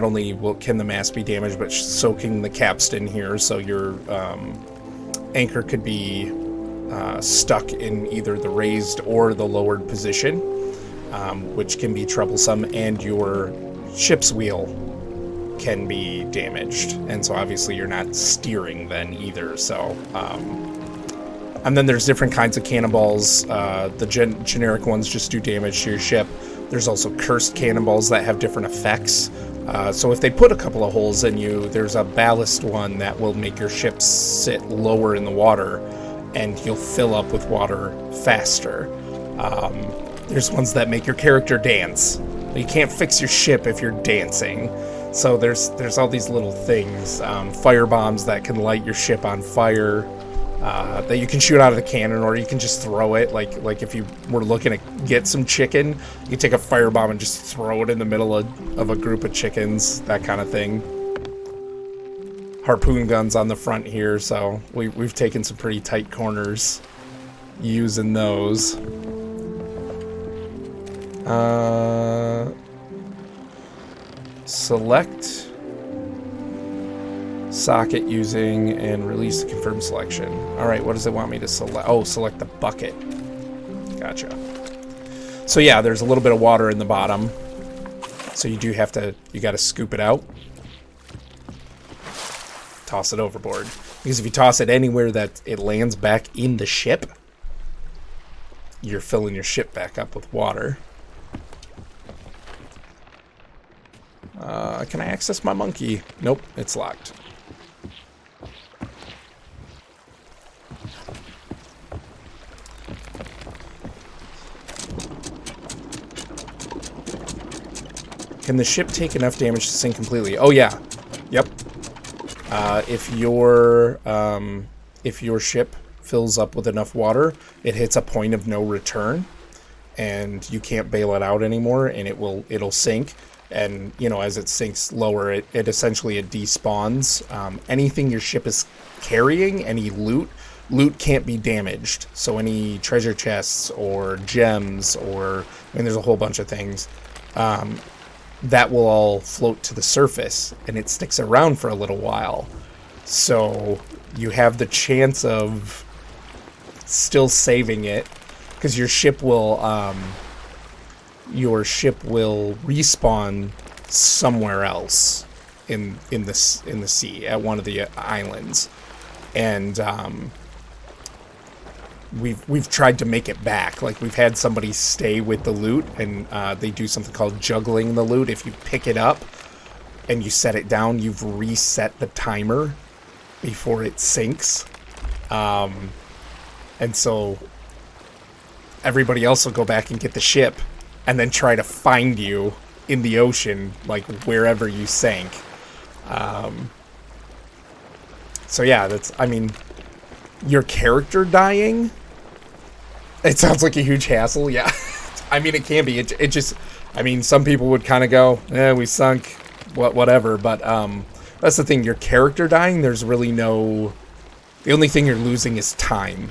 only can the mast be damaged, but soaking the capstan here, so your anchor could be stuck in either the raised or the lowered position, which can be troublesome, and your ship's wheel can be damaged, and so obviously you're not steering then either. So and then there's different kinds of cannonballs. The generic ones just do damage to your ship. There's also cursed cannonballs that have different effects. So if they put a couple of holes in you, there's a ballast one that will make your ship sit lower in the water, and you'll fill up with water faster. There's ones that make your character dance. You can't fix your ship if you're dancing. So there's all these little things. Fire bombs that can light your ship on fire, that you can shoot out of the cannon, or you can just throw it. Like if you were looking to get some chicken, you take a firebomb and just throw it in the middle of a group of chickens, that kind of thing. Harpoon guns on the front here, so we've taken some pretty tight corners using those. Select socket using and release the confirmed selection. Alright, what does it want me to select? Oh, select the bucket. Gotcha. So yeah, there's a little bit of water in the bottom. So you gotta scoop it out. Toss it overboard. Because if you toss it anywhere that it lands back in the ship, you're filling your ship back up with water. Can I access my monkey? Nope, it's locked. Can the ship take enough damage to sink completely? Oh yeah. Yep. If your ship fills up with enough water, it hits a point of no return, and you can't bail it out anymore, and it'll sink. And as it sinks lower, it essentially despawns. Anything your ship is carrying, any loot can't be damaged. So any treasure chests or gems, or there's a whole bunch of things. That will all float to the surface, and it sticks around for a little while. So you have the chance of still saving it, because your ship will respawn somewhere else in the sea at one of the islands, and we've tried to make it back. Like, we've had somebody stay with the loot, and they do something called juggling the loot. If you pick it up and you set it down, you've reset the timer before it sinks. And so everybody else will go back and get the ship and then try to find you in the ocean, like wherever you sank. So yeah, your character dying, it sounds like a huge hassle. Yeah. It can be. It just, some people would kind of go, we sunk, whatever. But that's the thing. Your character dying, there's really the only thing you're losing is time.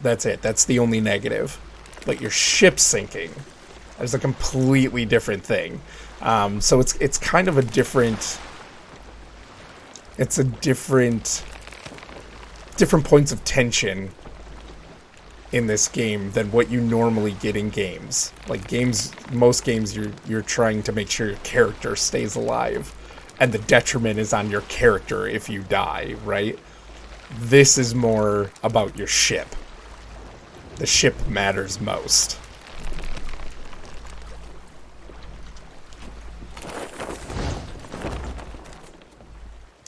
That's it. That's the only negative. But your ship sinking, there's a completely different thing. So it's kind of a different. It's a different points of tension in this game than what you normally get in games. Like most games, you're trying to make sure your character stays alive, and the detriment is on your character if you die, right? This is more about your ship. The ship matters most.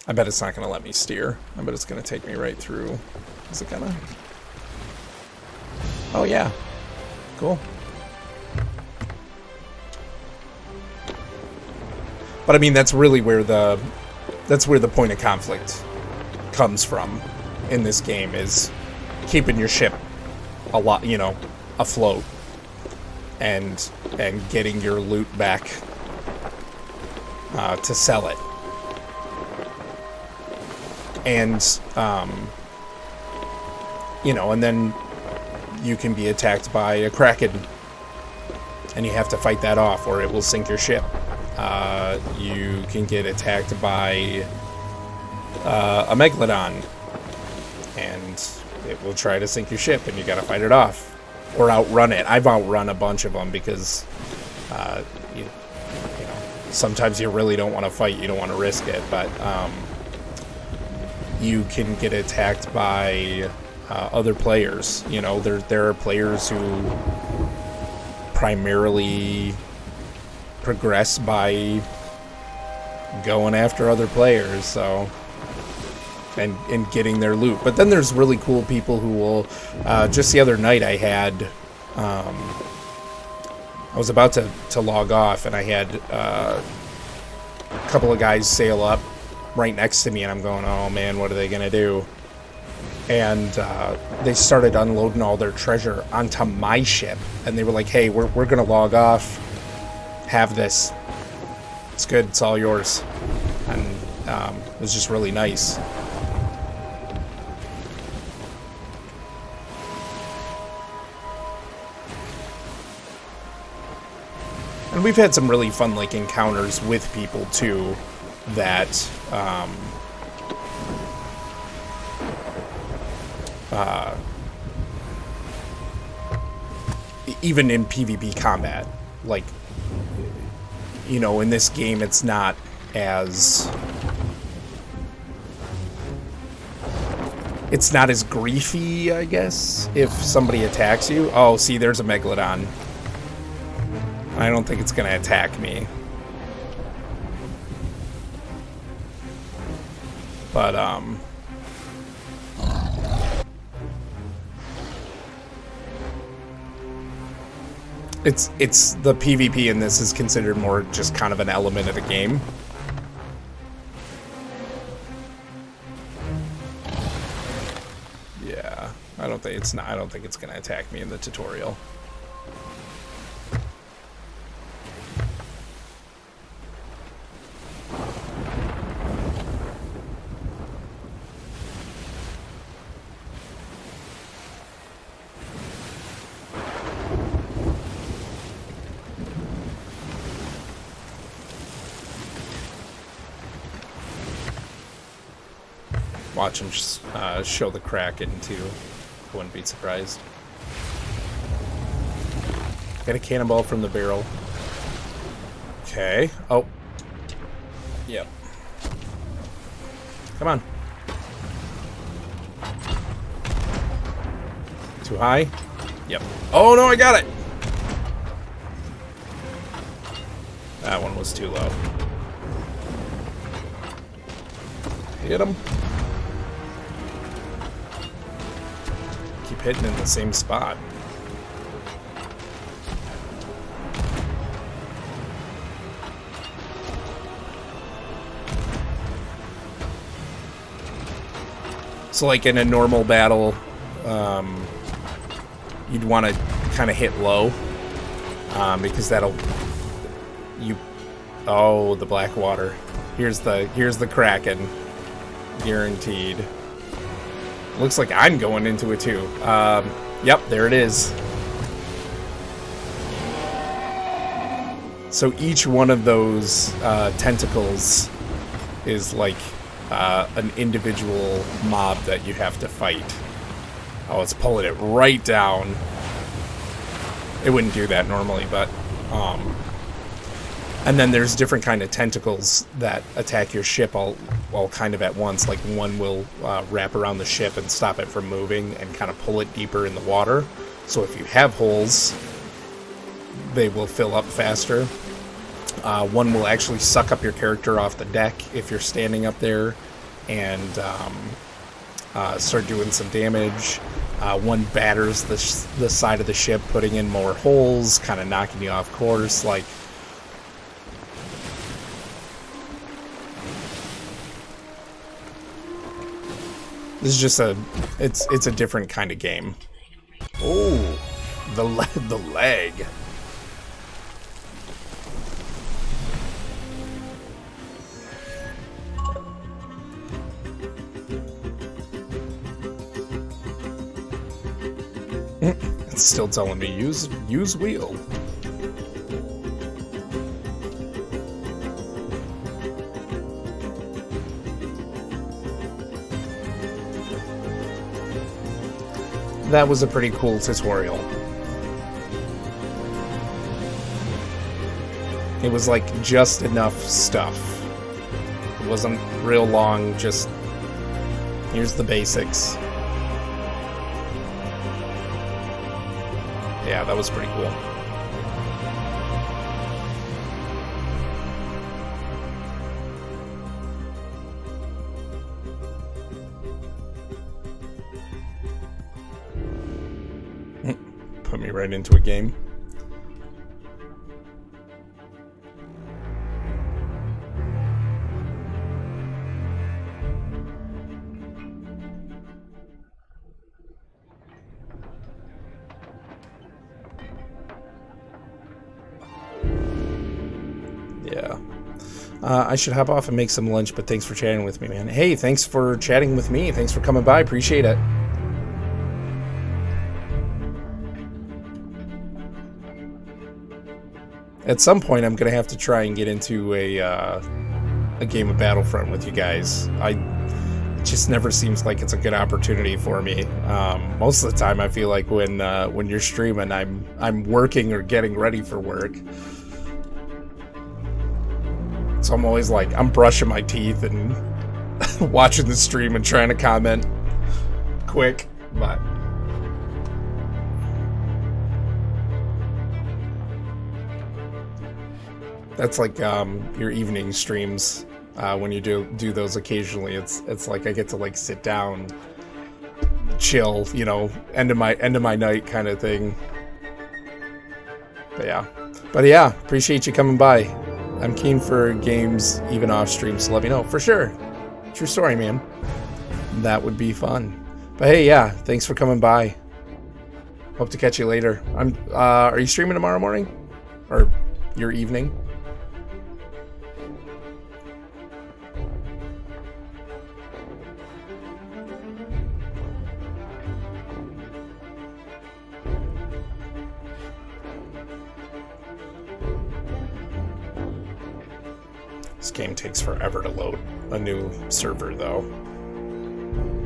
I bet it's not going to let me steer. I bet it's going to take me right through. Is it gonna? Oh yeah. Cool. But I mean, that's where the point of conflict comes from in this game, is keeping your ship afloat and getting your loot back to sell it. And and then you can be attacked by a kraken, and you have to fight that off, or it will sink your ship. You can get attacked by a megalodon, and it will try to sink your ship, and you gotta fight it off or outrun it. I've outrun a bunch of them because sometimes you really don't want to fight, you don't want to risk it, but you can get attacked by other players. There are players who primarily progress by going after other players, so and getting their loot. But then there's really cool people who will just the other night I was about to log off, and I had a couple of guys sail up right next to me, and I'm going, oh man, what are they gonna do? And they started unloading all their treasure onto my ship, and they were like, hey, we're gonna log off, have this, it's good, it's all yours. And it was just really nice. And we've had some really fun encounters with people too, that even in PvP combat, in this game it's not as griefy, I guess, if somebody attacks you. Oh, see, there's a megalodon. I don't think it's gonna attack me. But, it's the PvP in this is considered more just kind of an element of the game. Yeah, I don't think it's gonna attack me in the tutorial. Watch him show the Kraken too. I wouldn't be surprised. Get a cannonball from the barrel. Okay. Oh. Yep. Come on. Too high? Yep. Oh no, I got it! That one was too low. Hit him. Keep hitting in the same spot. So like in a normal battle, you'd want to kind of hit low, because that'll oh, the black water. Here's the Kraken, guaranteed. Looks like I'm going into it too. Yep, there it is. So each one of those tentacles is like an individual mob that you have to fight. Oh, it's pulling it right down. It wouldn't do that normally, but and then there's different kind of tentacles that attack your ship all kind of at once. Like one will wrap around the ship and stop it from moving and kind of pull it deeper in the water. So if you have holes, they will fill up faster. One will actually suck up your character off the deck if you're standing up there and start doing some damage. One batters the side of the ship, putting in more holes, kind of knocking you off course. Like, This is just it's a different kind of game. Oh, the leg. It's still telling me use wheel. That was a pretty cool tutorial. It was like just enough stuff. It wasn't real long, just here's the basics. Yeah, that was pretty cool. Put me right into a game. Yeah. I should hop off and make some lunch, but thanks for chatting with me, man. Hey, thanks for chatting with me. Thanks for coming by. Appreciate it. At some point, I'm going to have to try and get into a game of Battlefront with you guys. It just never seems like it's a good opportunity for me. Most of the time, I feel like when you're streaming, I'm working or getting ready for work. So I'm always like, I'm brushing my teeth and watching the stream and trying to comment quick, but... That's like your evening streams when you do those occasionally. It's like I get to like sit down, chill, you know, end of my night kind of thing. But yeah, appreciate you coming by. I'm keen for games even off stream, so let me know for sure. True story, man. That would be fun. But hey, yeah, thanks for coming by. Hope to catch you later. Are you streaming tomorrow morning or your evening? This game takes forever to load a new server, though.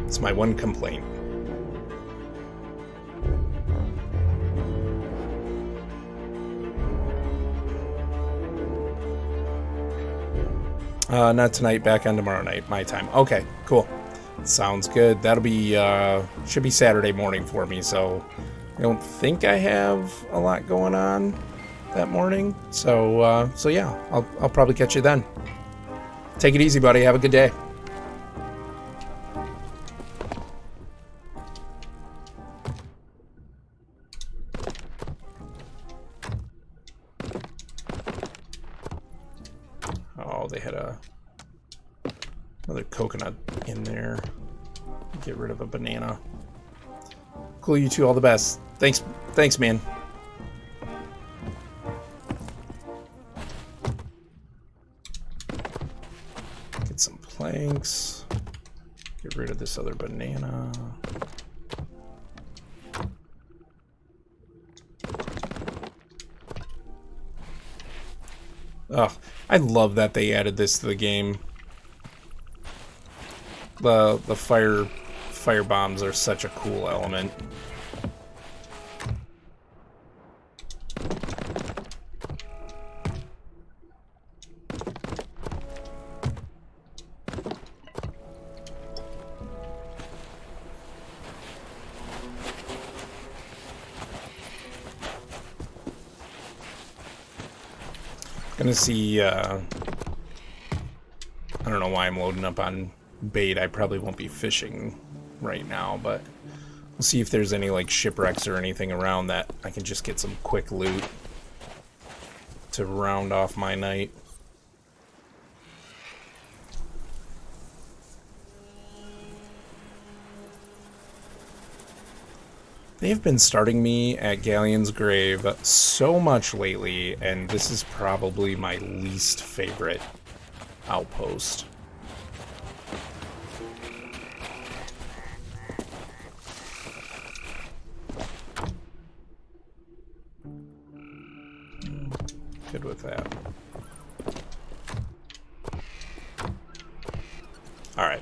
It's my one complaint. Not tonight, back on tomorrow night, my time. Okay, cool. Sounds good. That'll be, should be Saturday morning for me, so I don't think I have a lot going on that morning. So yeah, I'll probably catch you then. Take it easy, buddy. Have a good day. Oh, they had another coconut in there. Get rid of a banana. Cool, you two. All the best. Thanks, man. Get some planks. Get rid of this other banana. Oh, I love that they added this to the game. The fire bombs are such a cool element. Gonna see, I don't know why I'm loading up on bait. I probably won't be fishing right now, but we'll see if there's any like shipwrecks or anything around that I can just get some quick loot to round off my night. They've been starting me at Galleon's Grave so much lately, and this is probably my least favorite outpost. Good with that. Alright.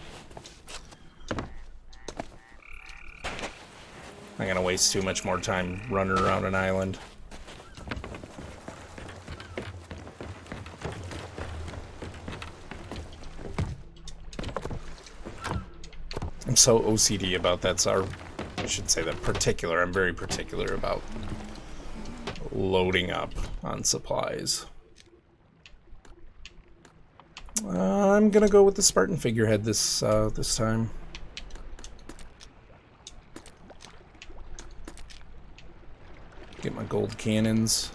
I'm gonna waste too much more time running around an island. I'm so OCD about that, so I should say that particular. I'm very particular about loading up on supplies. I'm gonna go with the Spartan figurehead this time. Get my gold cannons.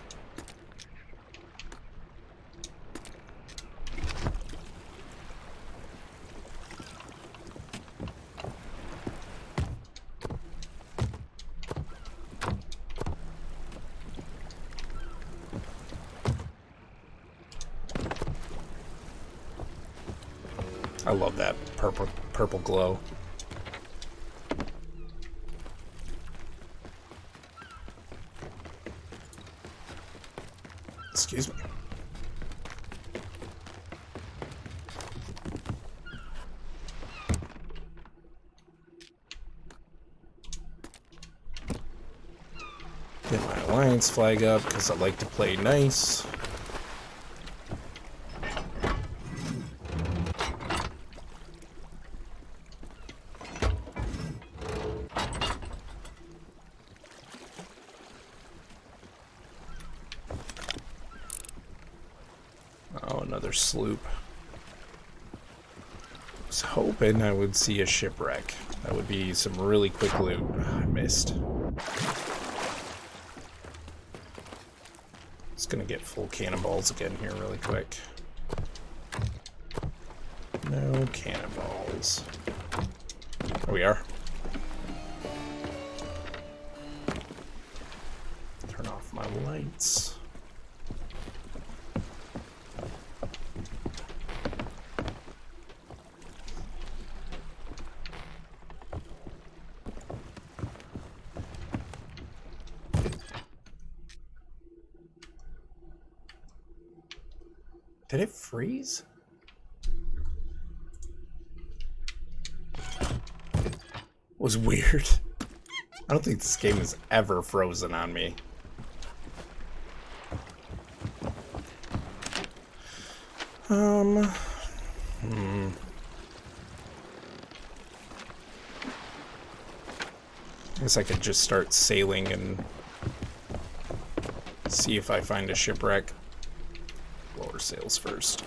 I love that purple glow. Excuse me. Get my alliance flag up because I like to play nice. Oh, another sloop. I was hoping I would see a shipwreck. That would be some really quick loot. I missed. Just gonna get full cannonballs again here really quick. No cannonballs. There we are. Turn off my lights. Did it freeze? It was weird. I don't think this game has ever frozen on me. I guess I could just start sailing and see if I find a shipwreck. Lower sails first.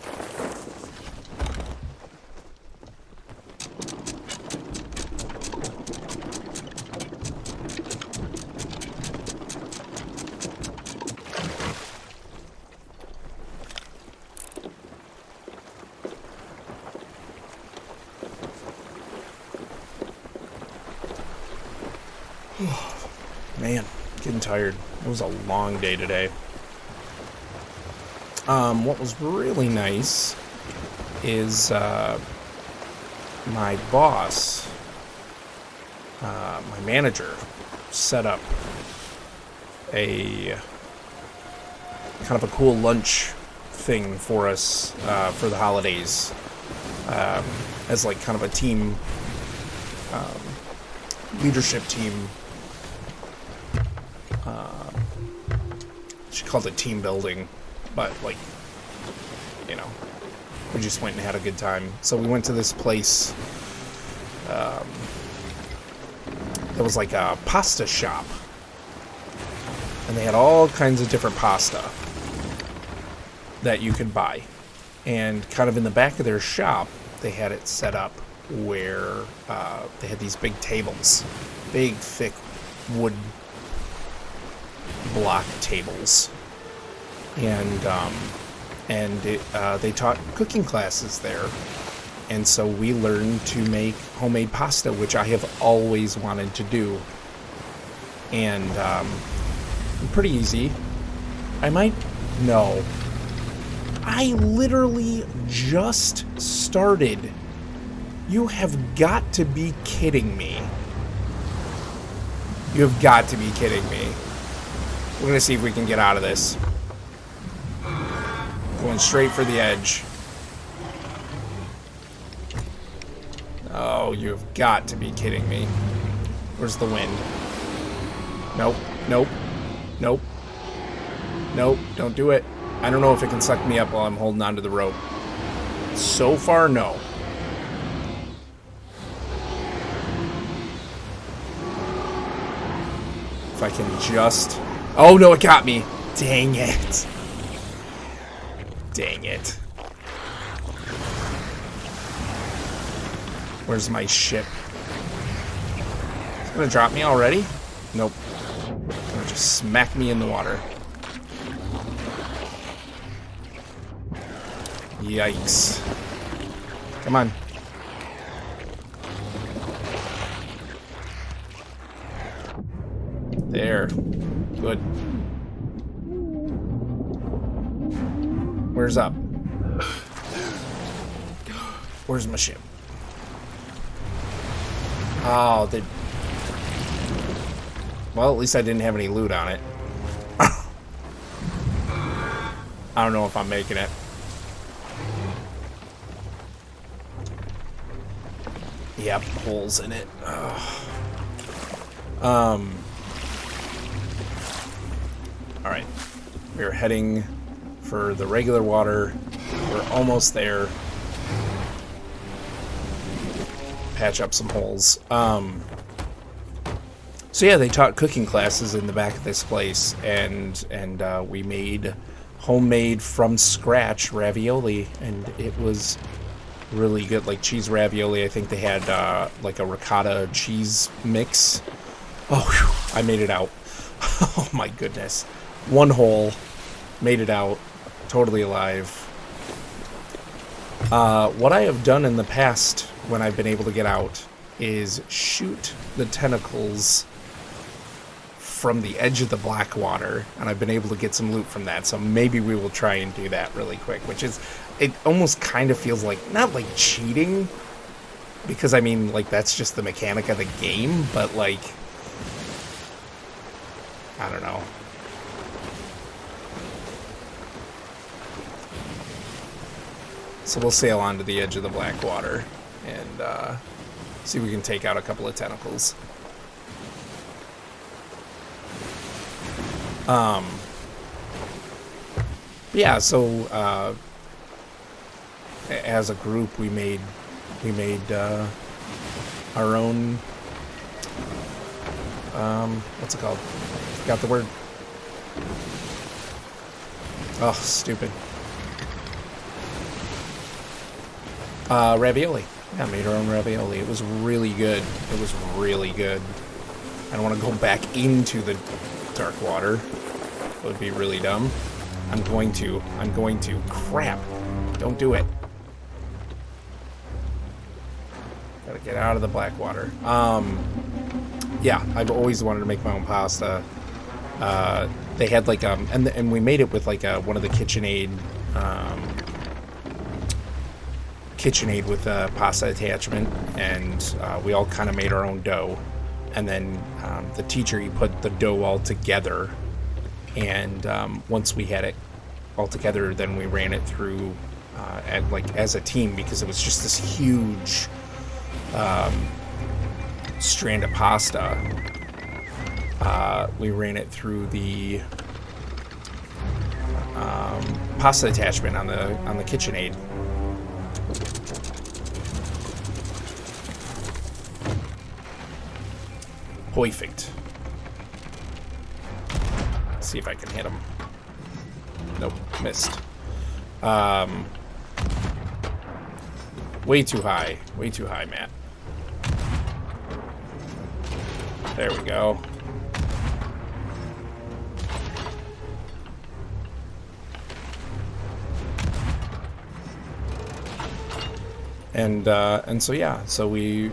Man, getting tired. It was a long day today. What was really nice is my boss, my manager, set up a kind of a cool lunch thing for us for the holidays, as like kind of a team leadership team. She called it team building. But, like, you know, we just went and had a good time. So we went to this place that was like a pasta shop. And they had all kinds of different pasta that you could buy. And kind of in the back of their shop, they had it set up where they had these big tables. Big, thick wood block tables. And they taught cooking classes there, and so we learned to make homemade pasta, which I have always wanted to do. and pretty easy. I might... No. I literally just started. You have got to be kidding me. You have got to be kidding me. We're going to see if we can get out of this. Going straight for the edge. Oh, you've got to be kidding me. Where's the wind? Nope, nope, nope. Nope, don't do it. I don't know if it can suck me up while I'm holding onto the rope. So far, no. If I can just... Oh, no, it got me. Dang it. Dang it. Where's my ship? It's gonna drop me already? Nope. It's gonna just smack me in the water. Yikes. Come on. There. Good. Where's up? Where's my ship? Oh, they... Well, at least I didn't have any loot on it. I don't know if I'm making it. Yep, holes in it. Alright. We're heading for the regular water. We're almost there. Patch up some holes. So yeah, they taught cooking classes in the back of this place, and we made homemade from scratch ravioli, and it was really good, like cheese ravioli. I think they had like a ricotta cheese mix. Oh, whew, I made it out. Oh my goodness. One hole, made it out, totally alive. What I have done in the past when I've been able to get out is shoot the tentacles from the edge of the black water, and I've been able to get some loot from that, so maybe we will try and do that really quick, which is, it almost kind of feels like, not like cheating, because I mean, like, that's just the mechanic of the game, but like, I don't know. So we'll sail onto the edge of the black water and see if we can take out a couple of tentacles. Yeah, so as a group we made our own what's it called? Got the word. Oh, stupid. Ravioli. Yeah, I made our own ravioli. It was really good. It was really good. I don't want to go back into the dark water. It would be really dumb. I'm going to. Crap. Don't do it. Gotta get out of the black water. Yeah, I've always wanted to make my own pasta. They had like, and we made it with like one of the KitchenAid, KitchenAid with a pasta attachment, and we all kind of made our own dough. And then the teacher, he put the dough all together, and once we had it all together, then we ran it through as a team, because it was just this huge strand of pasta. We ran it through the pasta attachment on the KitchenAid. Perfect. Let's see if I can hit him. Nope, missed. Way too high. Way too high, Matt. There we go. And so yeah, so we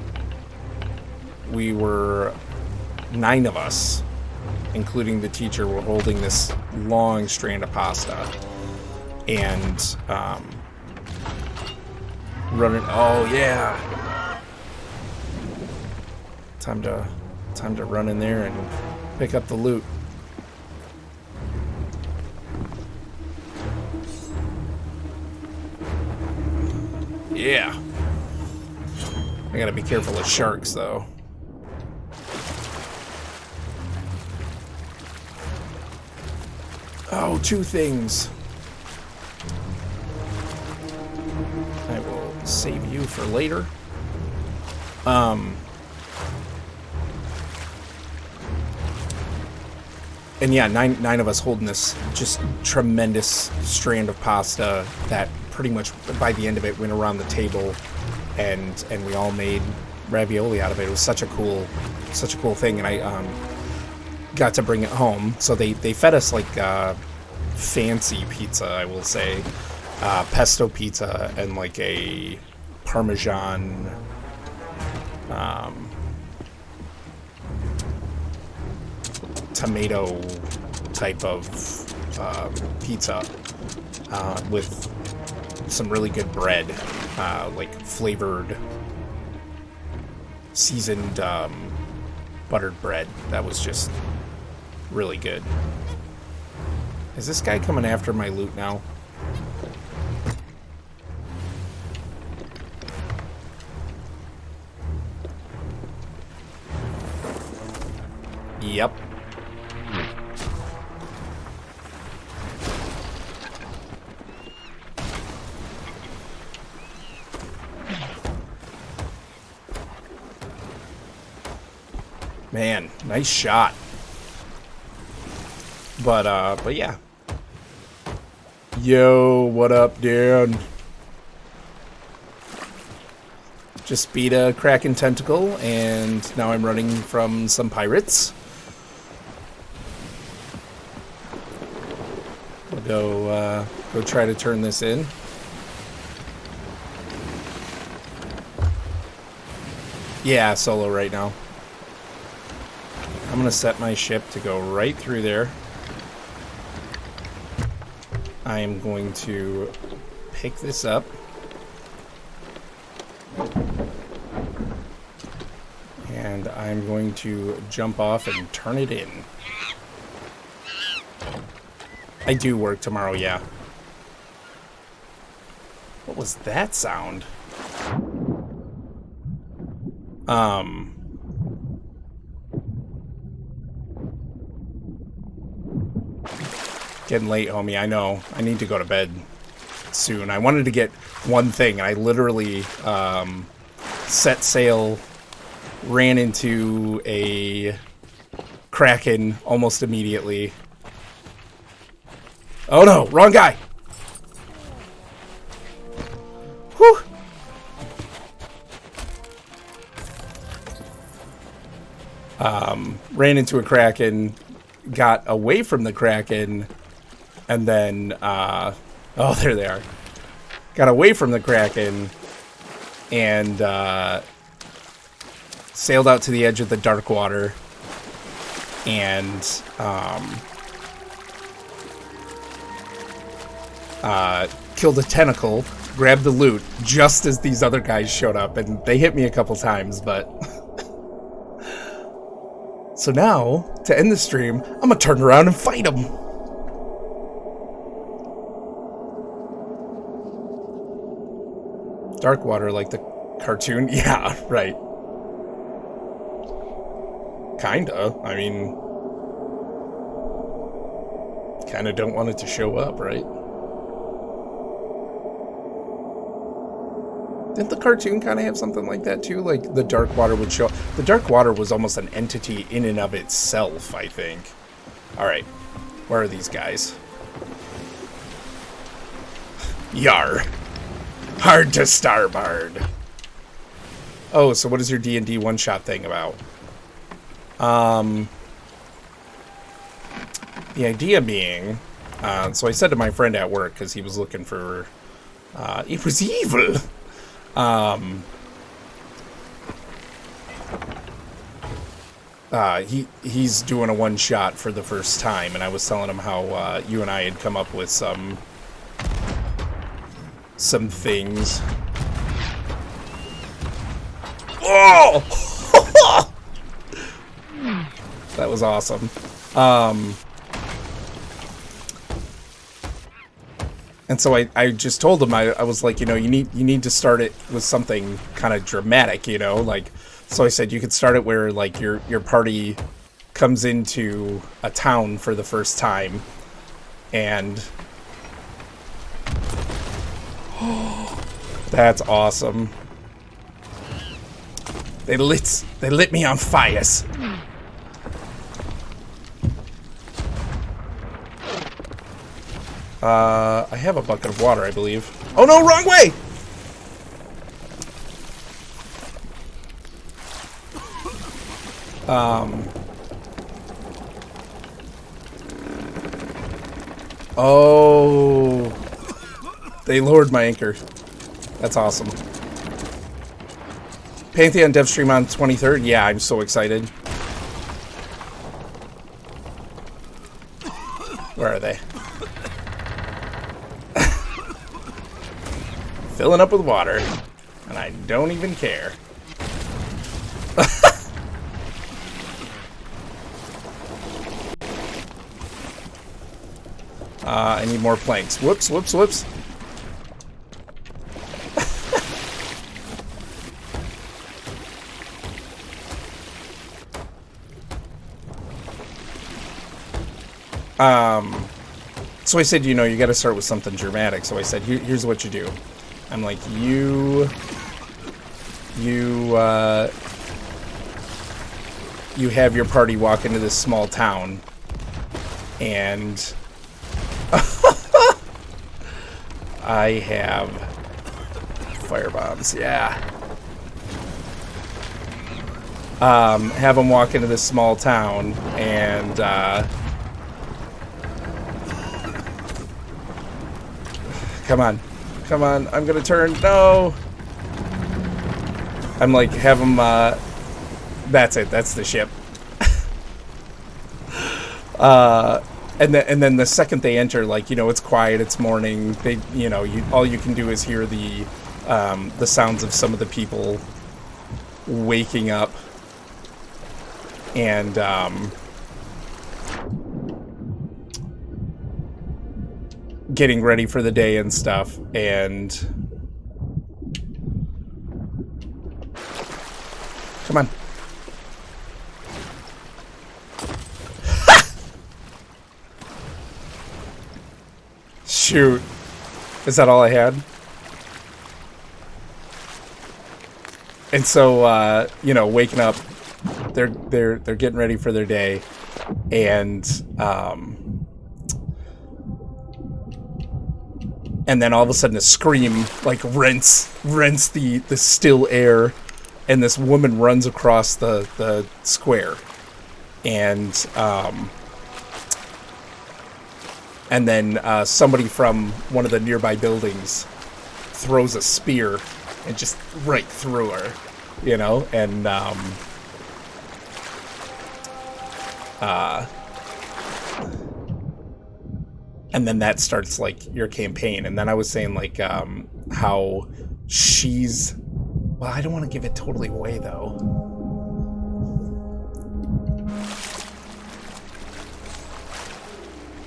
were 9 of us including the teacher, were holding this long strand of pasta and running. Oh yeah, time to run in there and pick up the loot. Yeah. I gotta be careful of sharks, though. Oh, two things. I will save you for later. And yeah, nine of us holding this just tremendous strand of pasta that pretty much by the end of it went around the table, and we all made ravioli out of it. It was such a cool thing, and I got to bring it home. So they fed us like fancy pizza, I will say, pesto pizza and like a Parmesan tomato type of pizza with some really good bread, like flavored, seasoned buttered bread. That was just really good. Is this guy coming after my loot now? Yep. Man, nice shot. But yeah. Yo, what up, dude? Just beat a Kraken tentacle, and now I'm running from some pirates. We'll go try to turn this in. Yeah, solo right now. I'm gonna set my ship to go right through there. I am going to pick this up. And I'm going to jump off and turn it in. I do work tomorrow, yeah. What was that sound? Getting late, homie, I know. I need to go to bed soon. I wanted to get one thing, and I literally set sail, ran into a Kraken almost immediately. Oh no, wrong guy! Whew! Ran into a Kraken, got away from the Kraken, and then, oh, there they are. Got away from the Kraken, and sailed out to the edge of the dark water, and killed a tentacle, grabbed the loot, just as these other guys showed up, and they hit me a couple times, but... So now, to end the stream, I'm gonna turn around and fight them. Dark water like the cartoon? Yeah, right. Kinda. I mean... Kinda don't want it to show up, right? Didn't the cartoon kind of have something like that too? Like the dark water would show... The dark water was almost an entity in and of itself, I think. Alright. Where are these guys? Yar. Hard to starboard. Oh, so what is your D&D one-shot thing about? The idea being... so I said to my friend at work, because he was looking for... it was evil! he's doing a one shot for the first time, and I was telling him how you and I had come up with some things. Oh! That was awesome. And so I just told him, I was like, you know, you need to start it with something kind of dramatic, you know, like, so I said you could start it where like your party comes into a town for the first time, and that's awesome. They lit me on fires. I have a bucket of water, I believe. Oh no, wrong way! Oh, they lowered my anchor. That's awesome. Pantheon dev stream on 23rd. Yeah, I'm so excited. Where are they? Filling up with water, and I don't even care. I need more planks. Whoops, whoops, whoops. So I said, you know, you got to start with something dramatic. So I said, here's what you do. I'm like, you have your party walk into this small town, and I have firebombs. Yeah. Have them walk into this small town, and come on. Come on, I'm gonna turn. No! I'm like, have them, that's it, that's the ship. And then the second they enter, like, you know, it's quiet, it's morning, they, you know, all you can do is hear the sounds of some of the people waking up, and, getting ready for the day and stuff, and come on. Shoot. Is that all I had? And so you know, waking up, they're getting ready for their day, and then all of a sudden a scream, like, rents the still air, and this woman runs across the square. And then somebody from one of the nearby buildings throws a spear and just right through her, you know? And and then that starts, like, your campaign. And then I was saying, like, how she's... Well, I don't want to give it totally away, though.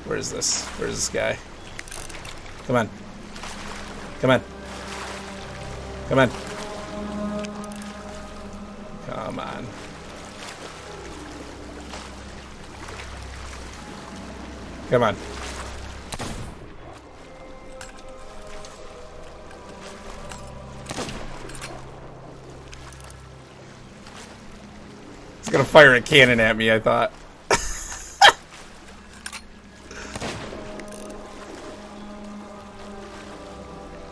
Where is this? Where's this guy? Come on. Come on. Come on. Come on. Come on. He's gonna fire a cannon at me, I thought.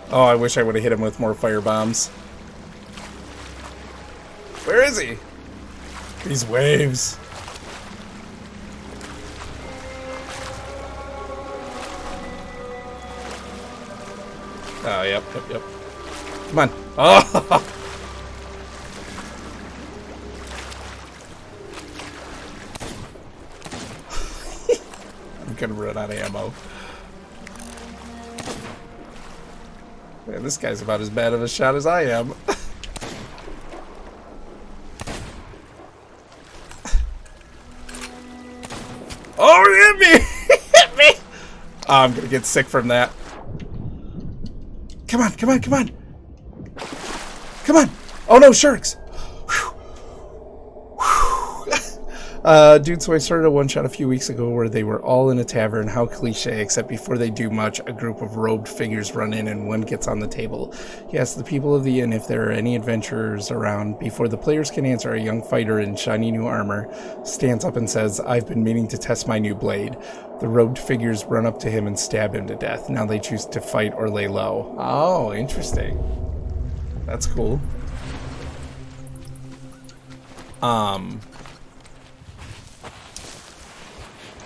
Oh, I wish I would have hit him with more fire bombs. Where is he? These waves. Oh, yep. Come on. Oh! gonna run out of ammo. Man, this guy's about as bad of a shot as I am. Oh, he hit me! He hit me! Oh, I'm gonna get sick from that. Come on, come on, come on! Come on! Oh no, sharks! Dude, so I started a one-shot a few weeks ago where they were all in a tavern. How cliche, except before they do much, a group of robed figures run in and one gets on the table. He asks the people of the inn if there are any adventurers around. Before the players can answer, a young fighter in shiny new armor stands up and says, "I've been meaning to test my new blade." The robed figures run up to him and stab him to death. Now they choose to fight or lay low. Oh, interesting. That's cool.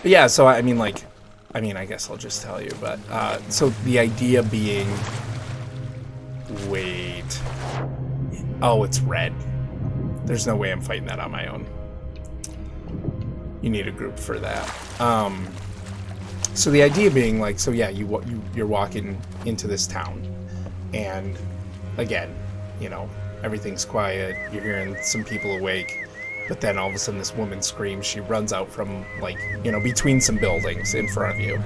But yeah, so I mean, I guess I'll just tell you, but, so the idea being, wait, oh, it's red. There's no way I'm fighting that on my own. You need a group for that. So the idea being, like, so yeah, you're walking into this town, and again, you know, everything's quiet, you're hearing some people awake. But then all of a sudden this woman screams. She runs out from, like, you know, between some buildings in front of you.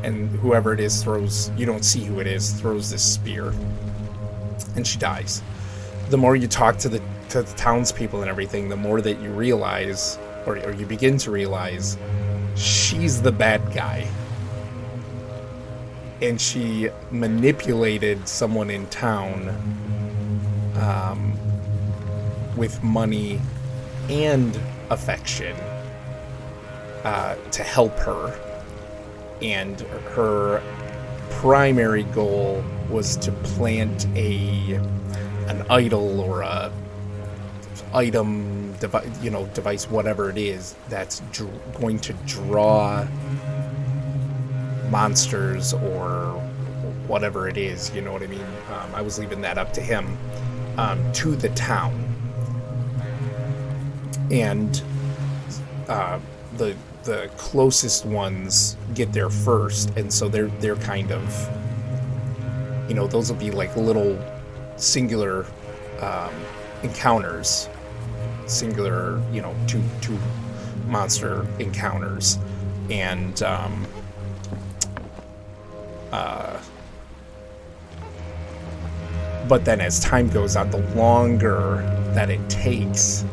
And whoever it is throws, you don't see who it is, throws this spear. And she dies. The more you talk to the townspeople and everything, the more that you realize, or you begin to realize, she's the bad guy. And she manipulated someone in town with money and affection to help her, and her primary goal was to plant an idol or a item device, whatever it is, that's going to draw monsters or whatever it is, you know what I mean? I was leaving that up to him, to the town. And the closest ones get there first, and so they're kind of, you know, those will be like little singular encounters, singular, you know, two monster encounters, and but then as time goes on, the longer that it takes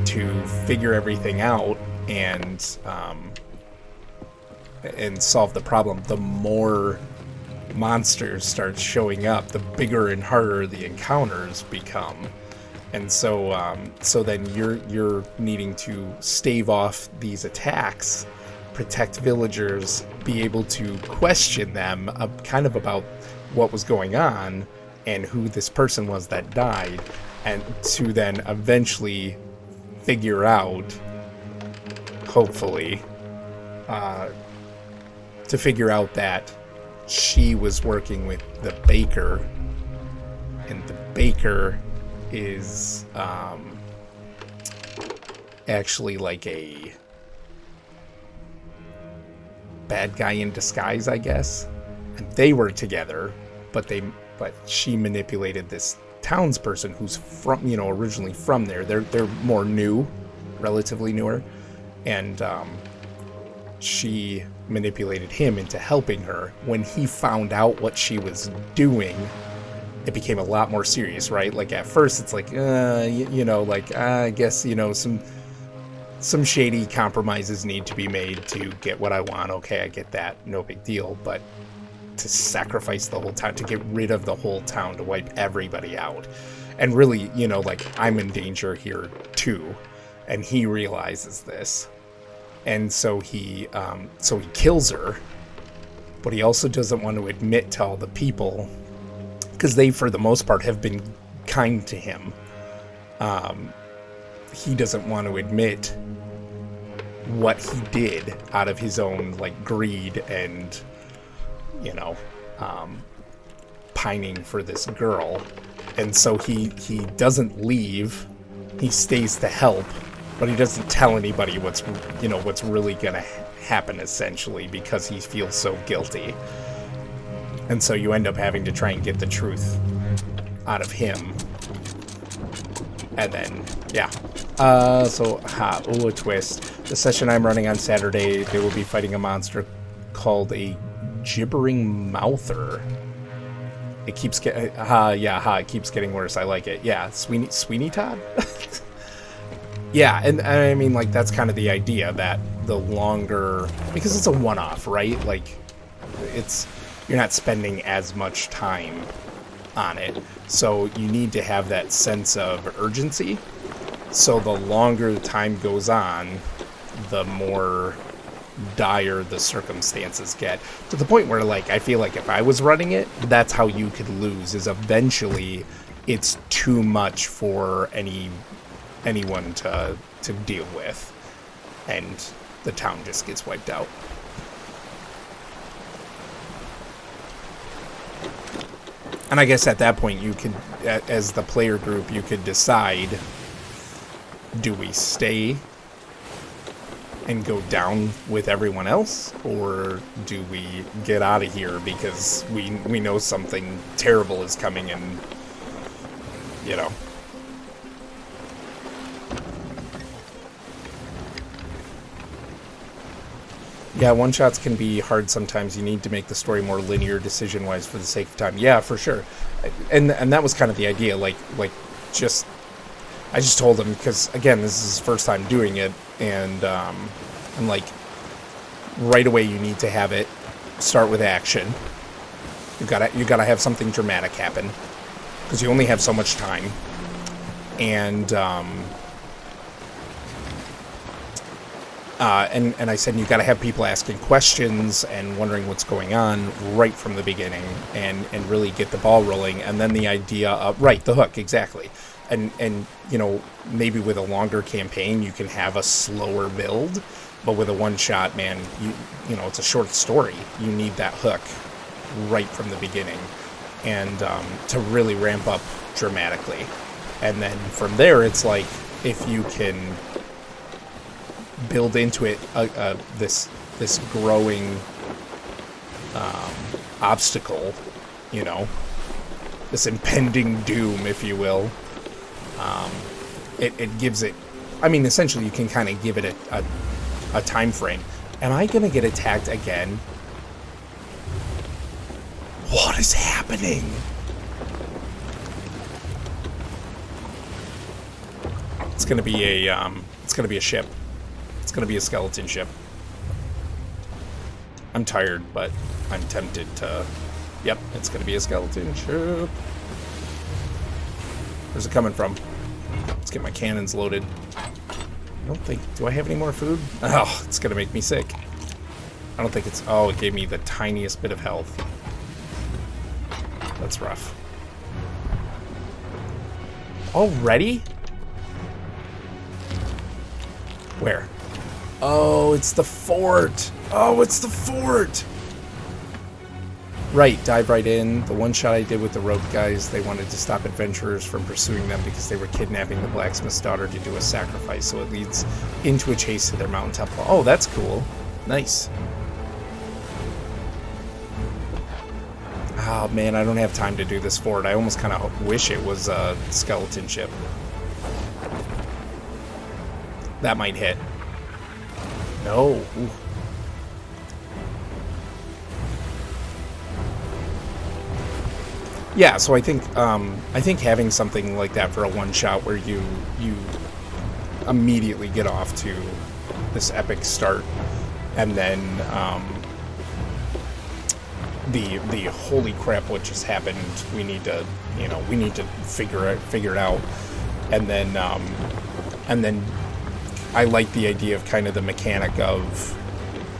to figure everything out and solve the problem, the more monsters start showing up, the bigger and harder the encounters become. And so so then you're needing to stave off these attacks, protect villagers, be able to question them kind of about what was going on and who this person was that died, and to then eventually figure out, hopefully, to figure out that she was working with the baker, and the baker is actually like a bad guy in disguise, I guess. And they were together, but she manipulated this townsperson who's from, you know, originally from there. They're more new, relatively newer, and she manipulated him into helping her. When he found out what she was doing, it became a lot more serious, right? Like at first it's like, you know, like I guess, you know, some shady compromises need to be made to get what I want. Okay, I get that, no big deal. But to sacrifice the whole town, to get rid of the whole town, to wipe everybody out, and really, you know, like, I'm in danger here too, and he realizes this, and so he kills her, but he also doesn't want to admit to all the people, because they, for the most part, have been kind to him. He doesn't want to admit what he did out of his own, like, greed and, you know, pining for this girl. And so he doesn't leave. He stays to help, but he doesn't tell anybody what's really gonna happen, essentially, because he feels so guilty. And so you end up having to try and get the truth out of him. And then, yeah. A twist. The session I'm running on Saturday, they will be fighting a monster called a gibbering mouther. It keeps getting, it keeps getting worse. I like it. Yeah, Sweeney Todd? Yeah, and I mean, like, that's kind of the idea, that the longer, because it's a one-off, right? Like, you're not spending as much time on it. So you need to have that sense of urgency. So the longer the time goes on, the more dire the circumstances get, to the point where, like, I feel like if I was running it, that's how you could lose, is eventually it's too much for anyone to deal with, and the town just gets wiped out. And I guess at that point, you could, as the player group, you could decide, do we stay and go down with everyone else, or do we get out of here because we know something terrible is coming, and, you know. Yeah, one-shots can be hard sometimes. You need to make the story more linear decision-wise for the sake of time. Yeah, for sure. And that was kind of the idea, I just told him, because, again, this is his first time doing it, and I'm like, right away you need to have it start with action. You gotta have something dramatic happen, because you only have so much time. And I said, you got to have people asking questions and wondering what's going on right from the beginning, and really get the ball rolling. And then the idea of, right, the hook, exactly. And you know, maybe with a longer campaign, you can have a slower build, but with a one-shot, man, you know, it's a short story. You need that hook right from the beginning, and to really ramp up dramatically. And then from there, it's like, if you can build into it this growing obstacle, you know, this impending doom, if you will, it gives it, I mean, essentially you can kind of give it a time frame. Am I gonna get attacked again? What is happening? It's gonna be a ship. It's going to be a skeleton ship. I'm tired, but I'm tempted to... Yep, it's going to be a skeleton ship. Where's it coming from? Let's get my cannons loaded. I don't think... Do I have any more food? Oh, it's going to make me sick. I don't think it's... Oh, it gave me the tiniest bit of health. That's rough. Already? Where? Oh, it's the fort. Oh, it's the fort. Right, dive right in. The one shot I did with the rope guys, they wanted to stop adventurers from pursuing them because they were kidnapping the blacksmith's daughter to do a sacrifice, so it leads into a chase to their mountain temple. Oh, that's cool. Nice. Oh, man, I don't have time to do this fort. I almost kind of wish it was a skeleton ship. That might hit. No. Ooh. Yeah, so I think having something like that for a one shot where you immediately get off to this epic start, and then the holy crap, what just happened? We need to figure it out, and then I like the idea of kind of the mechanic of,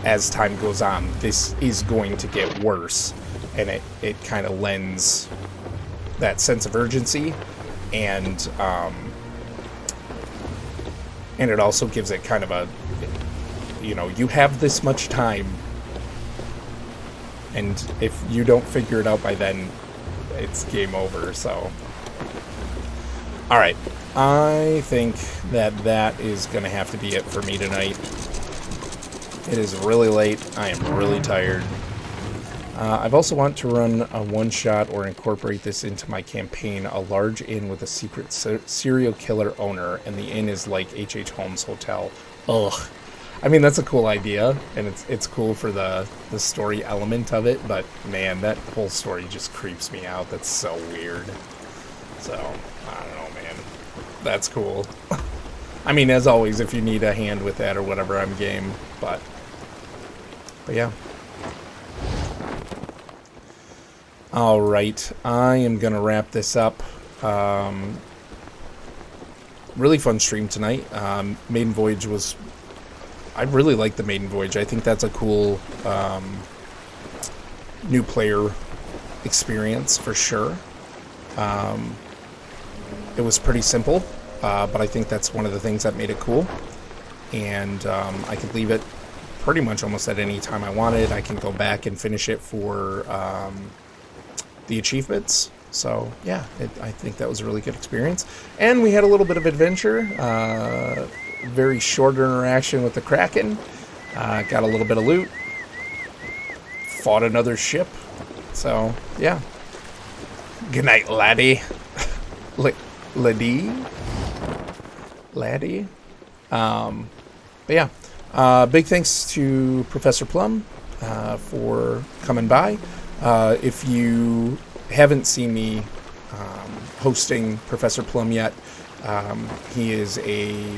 as time goes on, this is going to get worse, and it kind of lends that sense of urgency, and it also gives it kind of a, you have this much time, and if you don't figure it out by then, it's game over. So, all right. I think that is going to have to be it for me tonight. It is really late. I am really tired. I've also want to run a one-shot or incorporate this into my campaign, a large inn with a secret serial killer owner, and the inn is like H.H. Holmes' hotel. Ugh. I mean, that's a cool idea, and it's cool for the story element of it, but man, that whole story just creeps me out. That's so weird. So, I don't know, man. That's cool. I mean, as always, if you need a hand with that or whatever, I'm game, but yeah. Alright, I am going to wrap this up. Really fun stream tonight. Maiden Voyage was... I really like the Maiden Voyage. I think that's a cool new player experience for sure. It was pretty simple, but I think that's one of the things that made it cool. And I could leave it pretty much almost at any time I wanted. I can go back and finish it for the achievements. So yeah, I think that was a really good experience. And we had a little bit of adventure. Very short interaction with the Kraken. Got a little bit of loot. Fought another ship. So yeah. Good night, laddie. Laddie. But yeah. Big thanks to Professor Plum for coming by. If you haven't seen me hosting Professor Plum yet, he is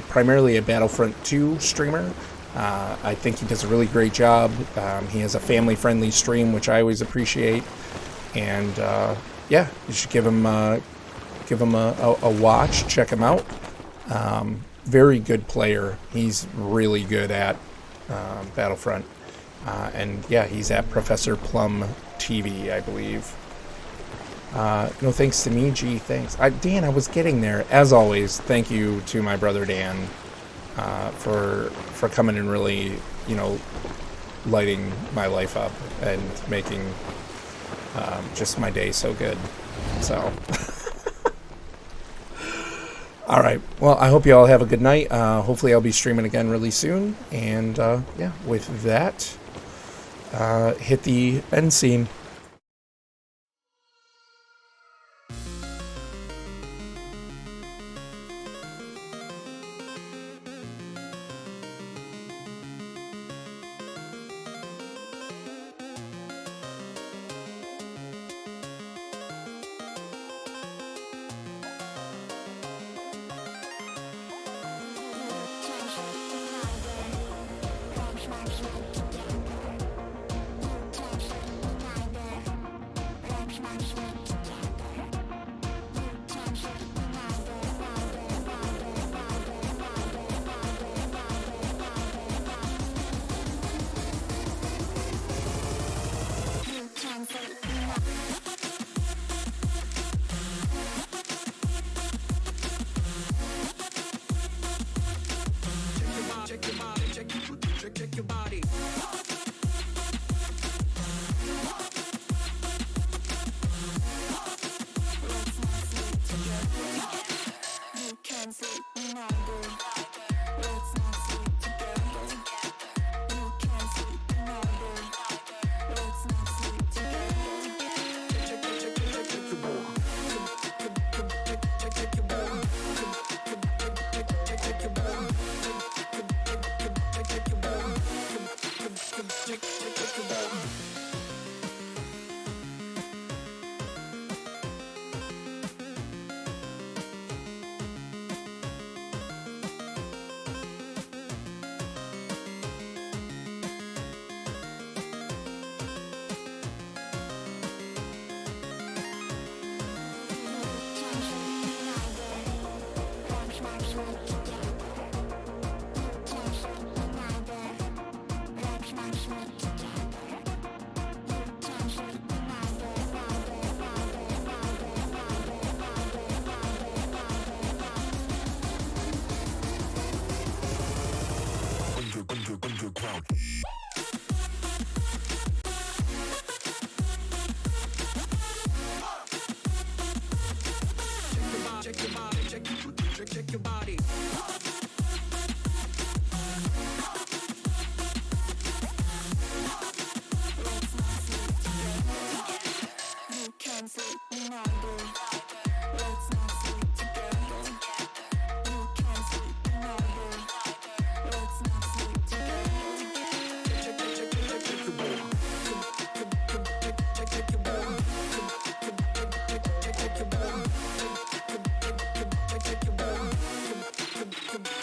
primarily a Battlefront 2 streamer. I think he does a really great job. He has a family-friendly stream, which I always appreciate. And yeah, you should give him a watch. Check him out. Very good player. He's really good at Battlefront. And yeah, he's at Professor Plum TV, I believe. No thanks to me, gee, thanks. Dan, I was getting there. As always, thank you to my brother Dan for coming and really, lighting my life up and making just my day so good. So, all right. Well, I hope you all have a good night. Hopefully I'll be streaming again really soon. And yeah, with that, hit the end scene.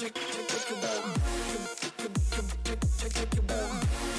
Take your ball.